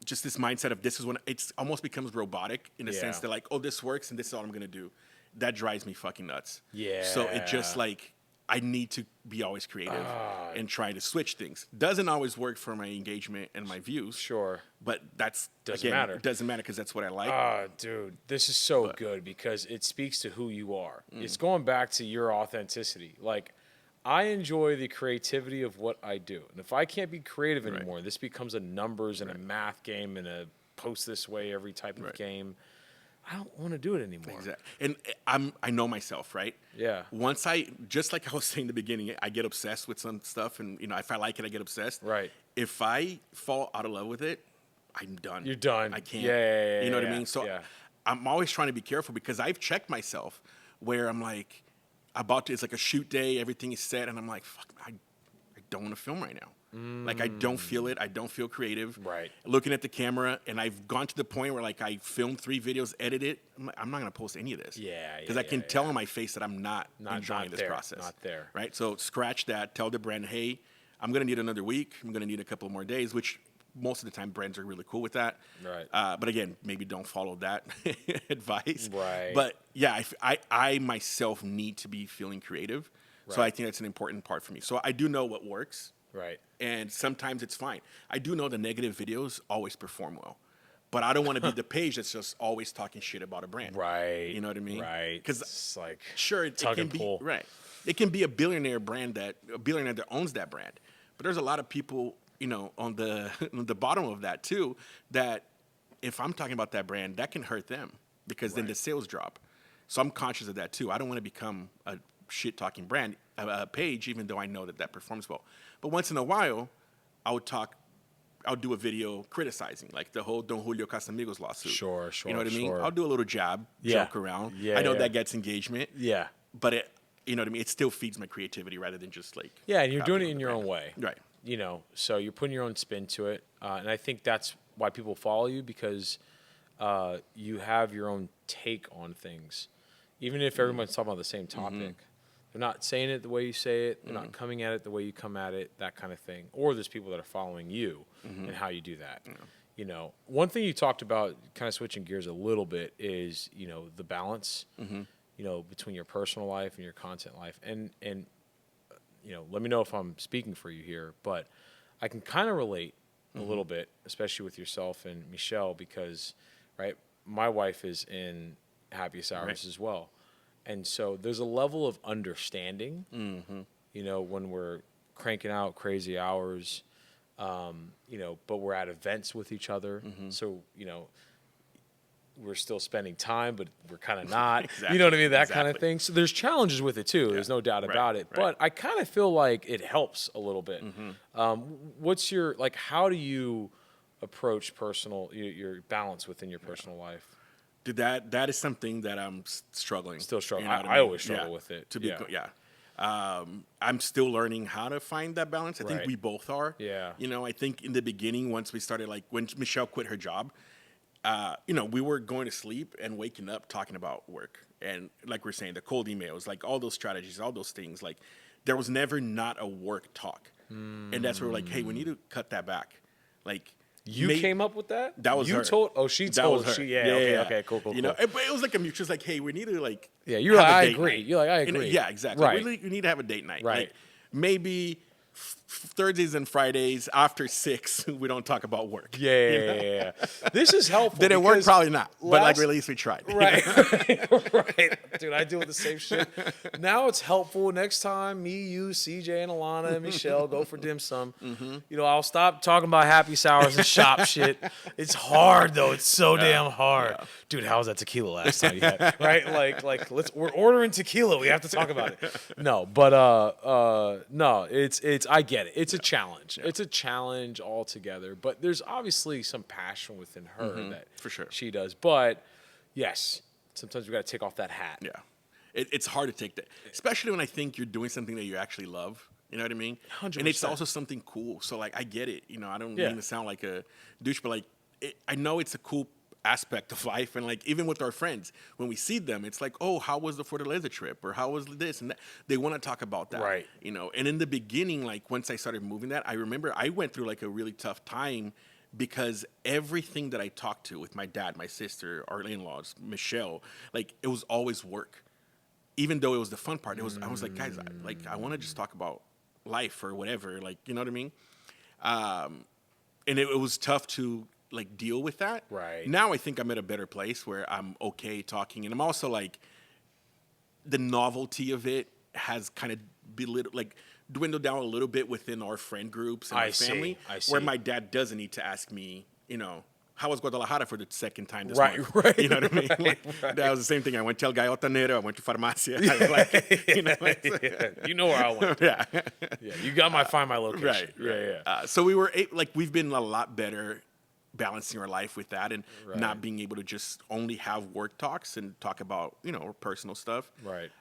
just this mindset of this is when it almost becomes robotic in the sense that, like, oh, this works and this is all I'm going to do. That drives me fucking nuts. Yeah. So it just, like, I need to be always creative and try to switch things. Doesn't always work for my engagement and my views. Sure. But that's, Doesn't matter. It doesn't matter, because that's what I like. Dude, this is so good, because it speaks to who you are. It's going back to your authenticity. Like, I enjoy the creativity of what I do. And if I can't be creative anymore, this becomes a numbers and a math game and a post this way every type of game. I don't want to do it anymore. Exactly. And I know myself, right? Yeah. Once just like I was saying in the beginning, I get obsessed with some stuff, and, if I like it, I get obsessed. Right. If I fall out of love with it, I'm done. You're done. I can't. Yeah. You know what I mean? So I'm always trying to be careful, because I've checked myself where I'm like, it's like a shoot day, everything is set, and I'm like, fuck, I don't want to film right now. Like, I don't feel it. I don't feel creative. Right. Looking at the camera, and I've gone to the point where, like, I filmed 3 videos, edit it. I'm not going to post any of this. Yeah, Because I can tell on my face that I'm not enjoying this there, process. not there. Right? So scratch that. Tell the brand, hey, I'm going to need another week. I'm going to need a couple more days, which most of the time brands are really cool with that. Right. But again, maybe don't follow that advice. Right. But yeah, I myself need to be feeling creative. So I think that's an important part for me. So I do know what works. Right. And sometimes it's fine. I do know the negative videos always perform well. But I don't want to be the page that's just always talking shit about a brand. Right. You know what I mean? Right. Because it's like sure, it tug can and be pull. right. It can be a billionaire that owns that brand. But there's a lot of people, you know, on the on the bottom of that too, that if I'm talking about that brand, that can hurt them because then the sales drop. So I'm conscious of that too. I don't want to become a shit talking brand page, even though I know that performs well. But once in a while, I'll do a video criticizing, like the whole Don Julio Casamigos lawsuit. Sure. You know what I mean? Sure. I'll do a little jab, joke around. Yeah, I know that gets engagement. Yeah. But it, you know what I mean? It still feeds my creativity rather than just like. Yeah, and you're doing it copying in the your brand. own way. Right. You know, so you're putting your own spin to it. And I think that's why people follow you, because you have your own take on things. Even if everyone's talking about the same topic. They're not saying it the way you say it. They're not coming at it the way you come at it, that kind of thing. Or there's people that are following you and how you do that. Yeah. You know, one thing you talked about, kind of switching gears a little bit, is, you know, the balance, you know, between your personal life and your content life. And you know, let me know if I'm speaking for you here, but I can kind of relate a little bit, especially with yourself and Michelle, because, right, my wife is in Happiest Hours as well. And so there's a level of understanding, you know, when we're cranking out crazy hours, you know, but we're at events with each other. So, you know, we're still spending time, but we're kind of not. Exactly. You know what I mean? That kind of thing. So there's challenges with it too. There's no doubt about it. But I kind of feel like it helps a little bit. What's your, like, how do you approach your balance within your personal life? Dude, that is something that I'm struggling. Still struggling. You know I always struggle with it. I'm still learning how to find that balance. I think we both are. Yeah. You know, I think in the beginning, once we started, like when Michelle quit her job, you know, we were going to sleep and waking up talking about work. And like we're saying, the cold emails, like all those strategies, all those things, like there was never not a work talk. And that's where we're like, hey, we need to cut that back. Like, you came up with that? That was you her. She That told was her. Okay, cool. You know, but it was like she was like, hey, we need to like. Yeah, you're like, I agree. Night. You're like, I agree. Yeah, exactly. Right. We need to have a date night. Right. Like, maybe Thursdays and Fridays after 6, we don't talk about work. Yeah. This is helpful. Did it work? Probably not. But like, at least we tried. Right. Right. Dude, I deal with the same shit. Now it's helpful. Next time, me, you, CJ, and Alana, and Michelle go for dim sum. You know, I'll stop talking about happy sours and shop shit. It's hard, though. It's so damn hard. Yeah. Dude, how was that tequila last time you had? Right? Like, we're ordering tequila. We have to talk about it. No, but, no, it's, I get it. It's a challenge. Yeah. It's a challenge altogether. But there's obviously some passion within her that for sure she does. But yes, sometimes we got to take off that hat. Yeah, it's hard to take that, especially when I think you're doing something that you actually love. You know what I mean? 100%. And it's also something cool. So like, I get it. You know, I don't mean to sound like a douche, but like, I know it's a cool aspect of life, and like even with our friends, when we see them, it's like, oh, how was the Fortaleza trip, or how was this and that? They want to talk about that, right? You know, and in the beginning, like once I started moving that, I remember I went through like a really tough time because everything that I talked to with my dad, my sister, our in-laws, Michelle, like it was always work. Even though it was the fun part, I was like, guys, I want to just talk about life or whatever, like, you know what I mean? And it was tough to like deal with that. Right. Now I think I'm at a better place where I'm okay talking, and I'm also like, the novelty of it has kind of dwindled down a little bit within our friend groups and our family. I see. Where my dad doesn't need to ask me, you know, how was Guadalajara for the second time this month? Right. You know what I mean? Like, that was the same thing. I went to El Gallo Tanero. I went to Farmacia. You know, you know where I went. Yeah. You got my find my location. Right. Yeah. So we've been a lot better balancing our life with that, and not being able to just only have work talks and talk about, you know, personal stuff. Right.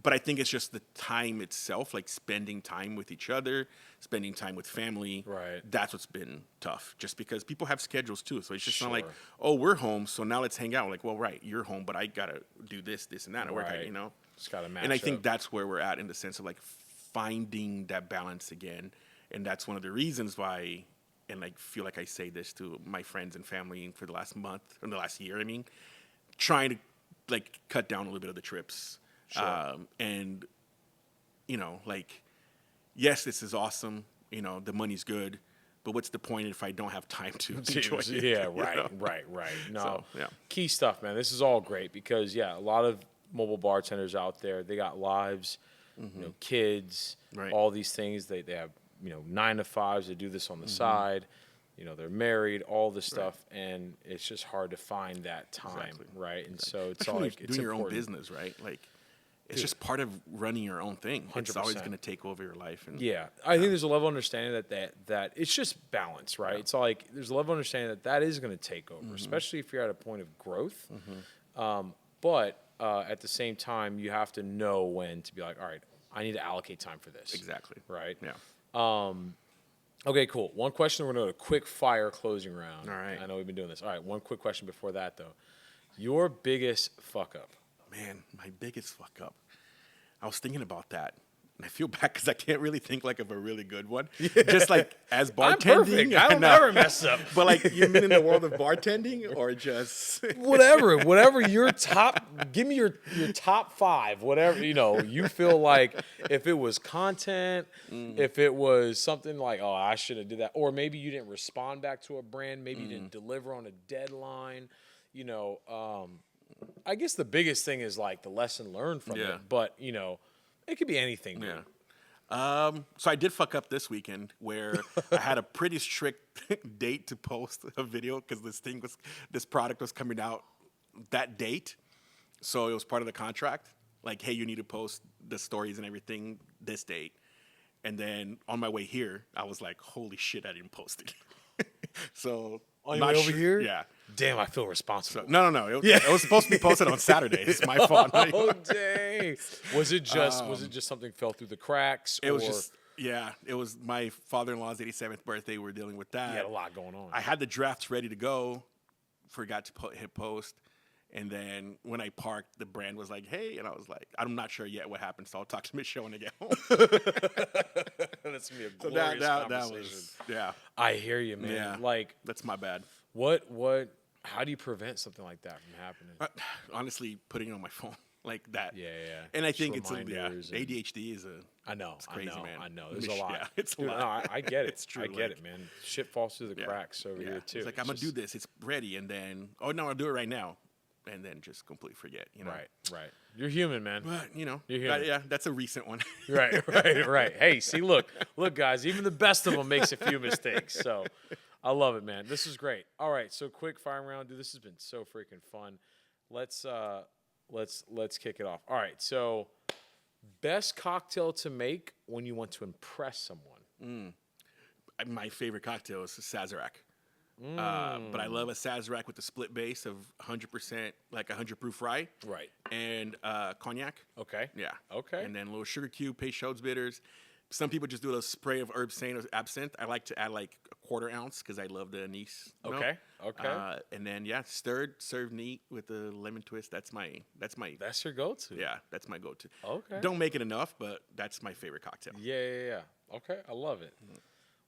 but I think it's just the time itself, like spending time with each other, spending time with family. Right. That's what's been tough, just because people have schedules too. So it's just not like, Sure. oh, we're home, so now let's hang out. Like, well, right, you're home, but I gotta do this, and that at work, Right. you know. Just gotta match And I think up. that's where we're at in the sense of like finding that balance again, and that's one of the reasons why. And I feel like I say this to my friends and family for the last month, or the last year. I mean, trying to like cut down a little bit of the trips. Sure. And, you know, like, yes, this is awesome. You know, the money's good, but what's the point if I don't have time to enjoy it? Yeah, you right, know? right. No, So, yeah. key stuff, man. This is all great because, yeah, a lot of mobile bartenders out there, they got lives, you know, kids, Right. all these things. They have, you know, 9 to 5s. They do this on the side. You know, they're married, all this stuff, and it's just hard to find that time, Exactly. right? And so it's Especially all when like you're it's doing your own important. business, right? Like, it's just part of running your own thing. It's always 100%. going to take over your life. And Yeah, I think there's a level of understanding that it's just balance, right? It's like there's a level of understanding that is going to take over, especially if you're at a point of growth. But at the same time, you have to know when to be like, all right, I need to allocate time for this. Exactly. Right. Yeah. Okay, cool. One question. We're going to go to quick fire closing round. All right. I know we've been doing this. All right. One quick question before that, though. Your biggest fuck up. Man, my biggest fuck up. I was thinking about that. And I feel bad because I can't really think like of a really good one. Just like as bartending. I'm perfect. I don't know. never mess up. But like you mean in the world of bartending or just whatever your top, give me your top 5, whatever, you know, you feel like if it was content, if it was something like, oh, I should have did that, or maybe you didn't respond back to a brand, maybe you didn't deliver on a deadline, you know, I guess the biggest thing is like the lesson learned from Yeah. it, but you know, it could be anything. Dude. Yeah. So I did fuck up this weekend where I had a pretty strict date to post a video because this product was coming out that date. So it was part of the contract. Like, hey, you need to post the stories and everything this date. And then on my way here, I was like, holy shit, I didn't post it. So On your way over here? Yeah. Damn, I feel responsible. No. It was supposed to be posted on Saturday. It's my fault. Oh dang! Was it just something fell through the cracks? It was just, yeah, it was my father-in-law's 87th birthday. We were dealing with that. You had a lot going on. I had the drafts ready to go, forgot to hit post. And then when I parked, the brand was like, hey, and I was like, I'm not sure yet what happened, so I'll talk to Michelle when I get home. That's gonna be a So glorious that conversation. was, yeah, I hear you, man. Yeah. Like, that's my bad. how do you prevent something like that from happening? Honestly, putting it on my phone like that. Yeah. And I Just think it's reminders and- ADHD is I know, crazy, I know, man. I know. There's a lot. Yeah, it's a Dude, lot. No, I get it. It's true, I get like- it, man. Shit falls through the cracks over here too. It's like I'm gonna do this. It's ready, and then I'll do it right now, and then just completely forget. You know. Right. You're human, man. But you know, You're human. yeah, that's a recent one. Right. Hey, see, look, guys. Even the best of them makes a few mistakes. So, I love it, man. This is great. All right, so quick fire round, dude. This has been so freaking fun. Let's kick it off. All right, so best cocktail to make when you want to impress someone. My favorite cocktail is a Sazerac. But I love a Sazerac with a split base of 100%, like 100 proof rye. Right. And cognac. Okay. Yeah. Okay. And then a little sugar cube, Peychaud's bitters. Some people just do a spray of herb saint or absinthe. I like to add like a 1/4 ounce because I love the anise. Okay. And then stirred, served neat with a lemon twist. That's my. That's your go-to. Yeah, that's my go-to. Okay. Don't make it enough, but that's my favorite cocktail. Yeah. Okay, I love it.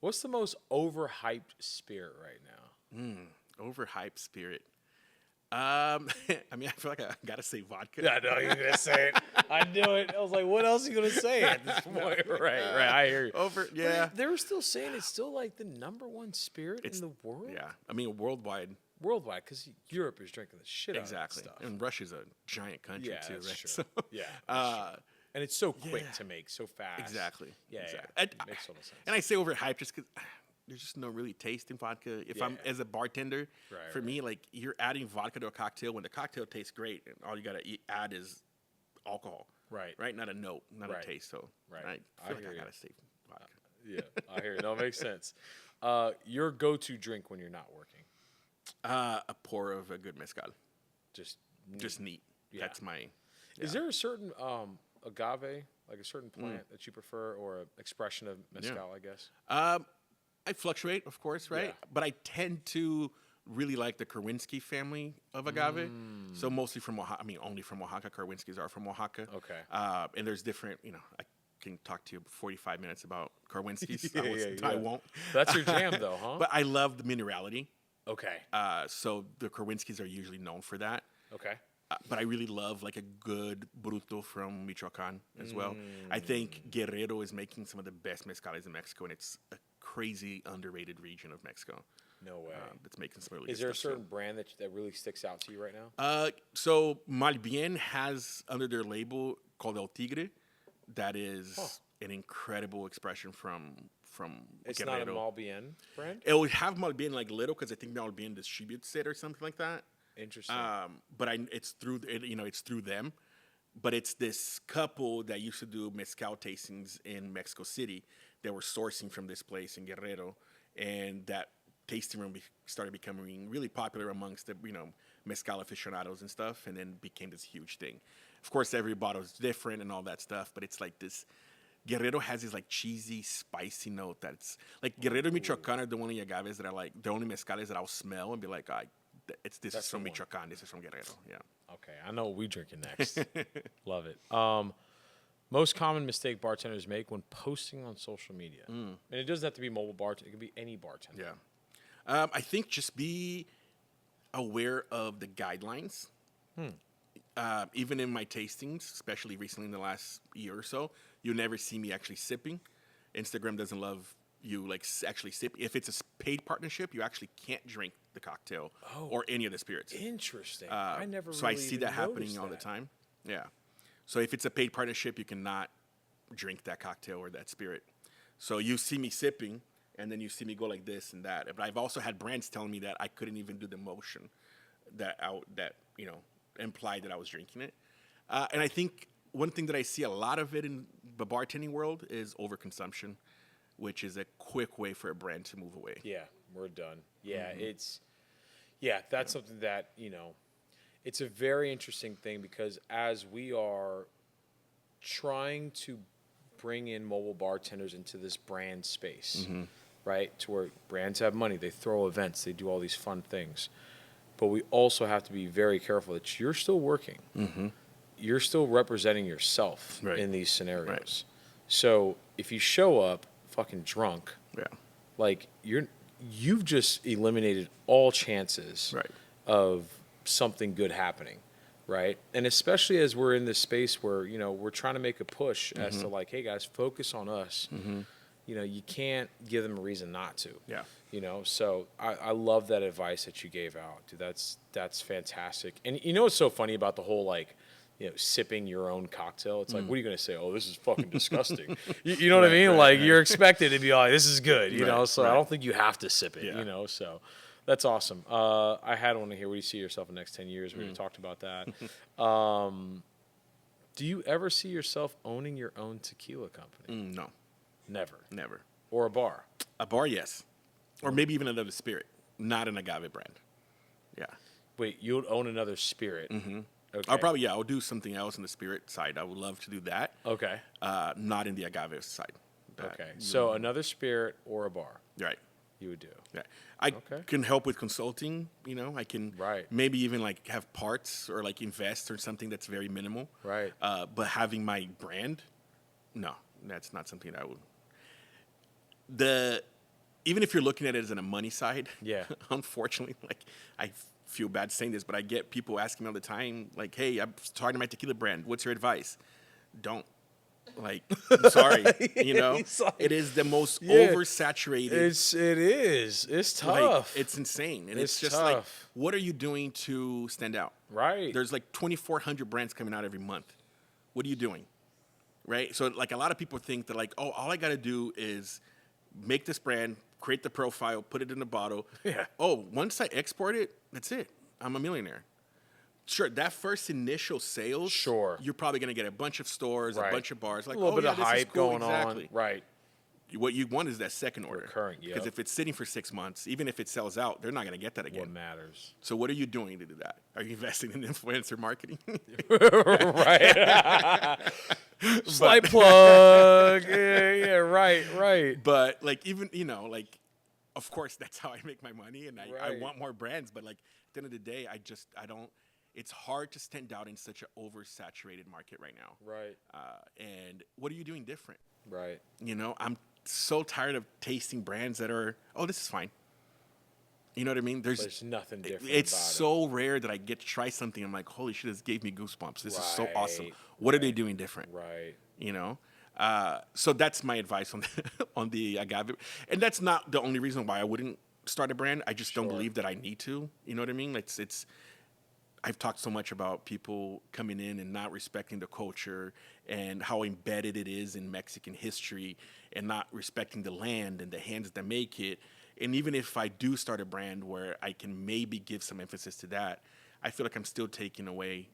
What's the most overhyped spirit right now? Overhyped spirit. I mean, I feel like I gotta say vodka. I know you're gonna say it. I knew it. I was like, what else are you gonna say at this point? Right. I hear you. Yeah. They were still saying it's still like the #1 spirit in the world. Yeah. I mean, worldwide. Worldwide, because Europe is drinking the shit out of that stuff. And Russia's a giant country Yeah, too, that's right? true. So, Yeah. that's true. And it's so quick yeah. to make, so fast. exactly. Yeah. Exactly. It makes total sense. And I say overhyped just because there's just no really taste in vodka. If I'm Yeah. as a bartender, Right, for me, like you're adding vodka to a cocktail when the cocktail tastes great, and all you gotta add is alcohol. Right. Right. Not a note, not Right. a taste. So Right. I I feel like hear I you. gotta say vodka. Yeah, I hear it. No, it makes sense. Your go-to drink when you're not working? A pour of a good mezcal. Just Just neat. Yeah. That's my. Is there a certain agave, like a certain plant that you prefer, or an expression of mezcal, I guess? I fluctuate, of course, right? Yeah. But I tend to really like the Kerwinsky family of agave. So mostly from Oaxaca. I mean, only from Oaxaca. Kerwinskys are from Oaxaca. Okay. And there's different, I can talk to you 45 minutes about Kerwinskys. Yeah. I won't. That's your jam, though, huh? But I love the minerality. Okay. So the Kerwinskys are usually known for that. Okay. But I really love like a good bruto from Michoacan as well. I think Guerrero is making some of the best mezcales in Mexico, and it's a crazy underrated region of Mexico. No way. That's making some really Is good there a stuff, certain brand that really sticks out to you right now? So Malbien has under their label called El Tigre, that is an incredible expression from It's Guerrero. not a Malbien brand? It would have Malbien like little because I think Malbien distributes it or something like that. Interesting. But it's through it's through them. But it's this couple that used to do mezcal tastings in Mexico City that were sourcing from this place in Guerrero, and that tasting room started becoming really popular amongst the mezcal aficionados and stuff, and then became this huge thing. Of course, every bottle is different and all that stuff, but it's like this. Guerrero has this like cheesy, spicy note that's like Guerrero and Michoacan are the only agaves that are like the only mezcales that I'll smell and be like, this is from Michoacan, this is from Guerrero. Yeah. Okay, I know what we drinking next. Love it. Most common mistake bartenders make when posting on social media, and it doesn't have to be mobile bartender; it can be any bartender. Yeah. I think just be aware of the guidelines. Even in my tastings, especially recently in the last year or so, you'll never see me actually sipping. Instagram doesn't love you like actually sip. If it's a paid partnership, you actually can't drink the cocktail or any of the spirits. Interesting. I never. So really I see even that happening noticed all the that. time. Yeah. So if it's a paid partnership, you cannot drink that cocktail or that spirit. So you see me sipping, and then you see me go like this and that. But I've also had brands telling me that I couldn't even do the motion that implied that I was drinking it. And I think one thing that I see a lot of it in the bartending world is overconsumption, which is a quick way for a brand to move away. Yeah, we're done. Yeah, that's something that, it's a very interesting thing because as we are trying to bring in mobile bartenders into this brand space, right, to where brands have money, they throw events, they do all these fun things. But we also have to be very careful that you're still working. You're still representing yourself in these scenarios. Right. So if you show up fucking drunk, like you've just eliminated all chances of something good happening, right? And especially as we're in this space where we're trying to make a push as to like, hey guys, focus on us. You can't give them a reason not to. Yeah. So I love that advice that you gave out, dude. That's fantastic. And what's so funny about the whole like, sipping your own cocktail? It's like, what are you gonna say? Oh, this is fucking disgusting. You know what I mean? Like you're expected to be like, this is good. So I don't think you have to sip it. Yeah. So that's awesome. I had one here. Where do you see yourself in the next 10 years? We already talked about that. Do you ever see yourself owning your own tequila company? No. Never. Or a bar? A bar, yes. Or maybe even another spirit, not an agave brand. Yeah. Wait, you'd own another spirit? Okay. I'll do something else in the spirit side. I would love to do that. Okay. Not in the agave side. Okay. So another spirit or a bar? Right. You would do. Yeah. I can help with consulting, I can maybe even like have parts or like invest or something that's very minimal. Right. But having my brand, no, that's not something that I would. Even if you're looking at it as in a money side, unfortunately, like I feel bad saying this, but I get people asking me all the time, like, "Hey, I'm starting my tequila brand. What's your advice?" Don't. Like, I'm sorry, it is the most oversaturated. It is. It's tough. Like, it's insane, and It's it's just tough. like, what are you doing to stand out? Right. There's like 2,400 brands coming out every month. What are you doing? Right. So like a lot of people think that like, oh, all I got to do is make this brand, create the profile, put it in a bottle. Yeah. Oh, once I export it, that's it. I'm a millionaire. Sure, that first initial sales, you're probably going to get a bunch of stores, a bunch of bars. Like, a little bit of this is hype cool. going Exactly. on. Right. What you want is that second order. Recurring, yeah. Because if it's sitting for 6 months, even if it sells out, they're not going to get that again. What matters? So what are you doing to do that? Are you investing in influencer marketing? Right. Slight plug. Yeah, right. But like even like, of course that's how I make my money, and I Right. want more brands. But like at the end of the day, I don't. It's hard to stand out in such an oversaturated market right now. Right. And what are you doing different? Right. I'm so tired of tasting brands that are, oh, this is fine. You know what I mean? There's nothing different. It's about so rare that I get to try something. I'm like, holy shit, this gave me goosebumps. This is so awesome. Right, What are they doing different? Right. So that's my advice on on the agave. And that's not the only reason why I wouldn't start a brand. I just don't Sure. believe that I need to. You know what I mean? It's I've talked so much about people coming in and not respecting the culture and how embedded it is in Mexican history, and not respecting the land and the hands that make it. And even if I do start a brand where I can maybe give some emphasis to that, I feel like I'm still taking away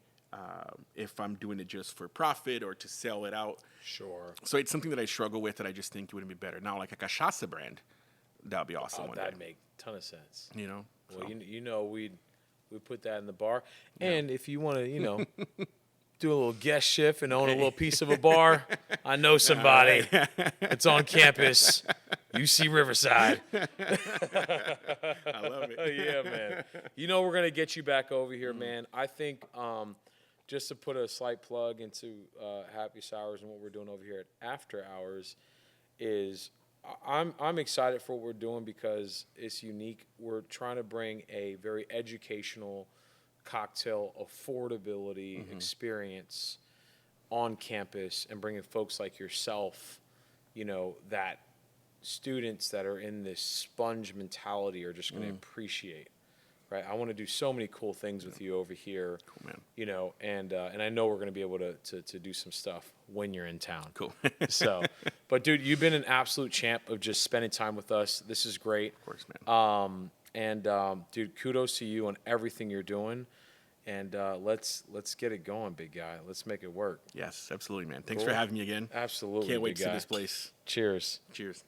if I'm doing it just for profit or to sell it out. Sure. So it's something that I struggle with, that I just think it would be better. Now, like a cachaça brand, that would be awesome one That'd day. make a ton of sense. Well, Well, we put that in the bar. And if you want to, do a little guest shift and own a little piece of a bar, I know somebody. It's on campus, UC Riverside. I love it. Yeah, man. We're going to get you back over here, man. I think just to put a slight plug into Happiest Ours and what we're doing over here at After Hours is I'm excited for what we're doing because it's unique. We're trying to bring a very educational cocktail affordability experience on campus and bringing folks like yourself, that students that are in this sponge mentality are just going to appreciate. Right, I want to do so many cool things with you over here. Cool, man. And I know we're going to be able to do some stuff when you're in town. Cool. So, but dude, you've been an absolute champ of just spending time with us. This is great. Of course, man. Dude, kudos to you on everything you're doing. And let's get it going, big guy. Let's make it work. Yes, absolutely, man. Thanks Cool. for having me again. Absolutely. Can't wait big to see guy. this place. Cheers. Cheers.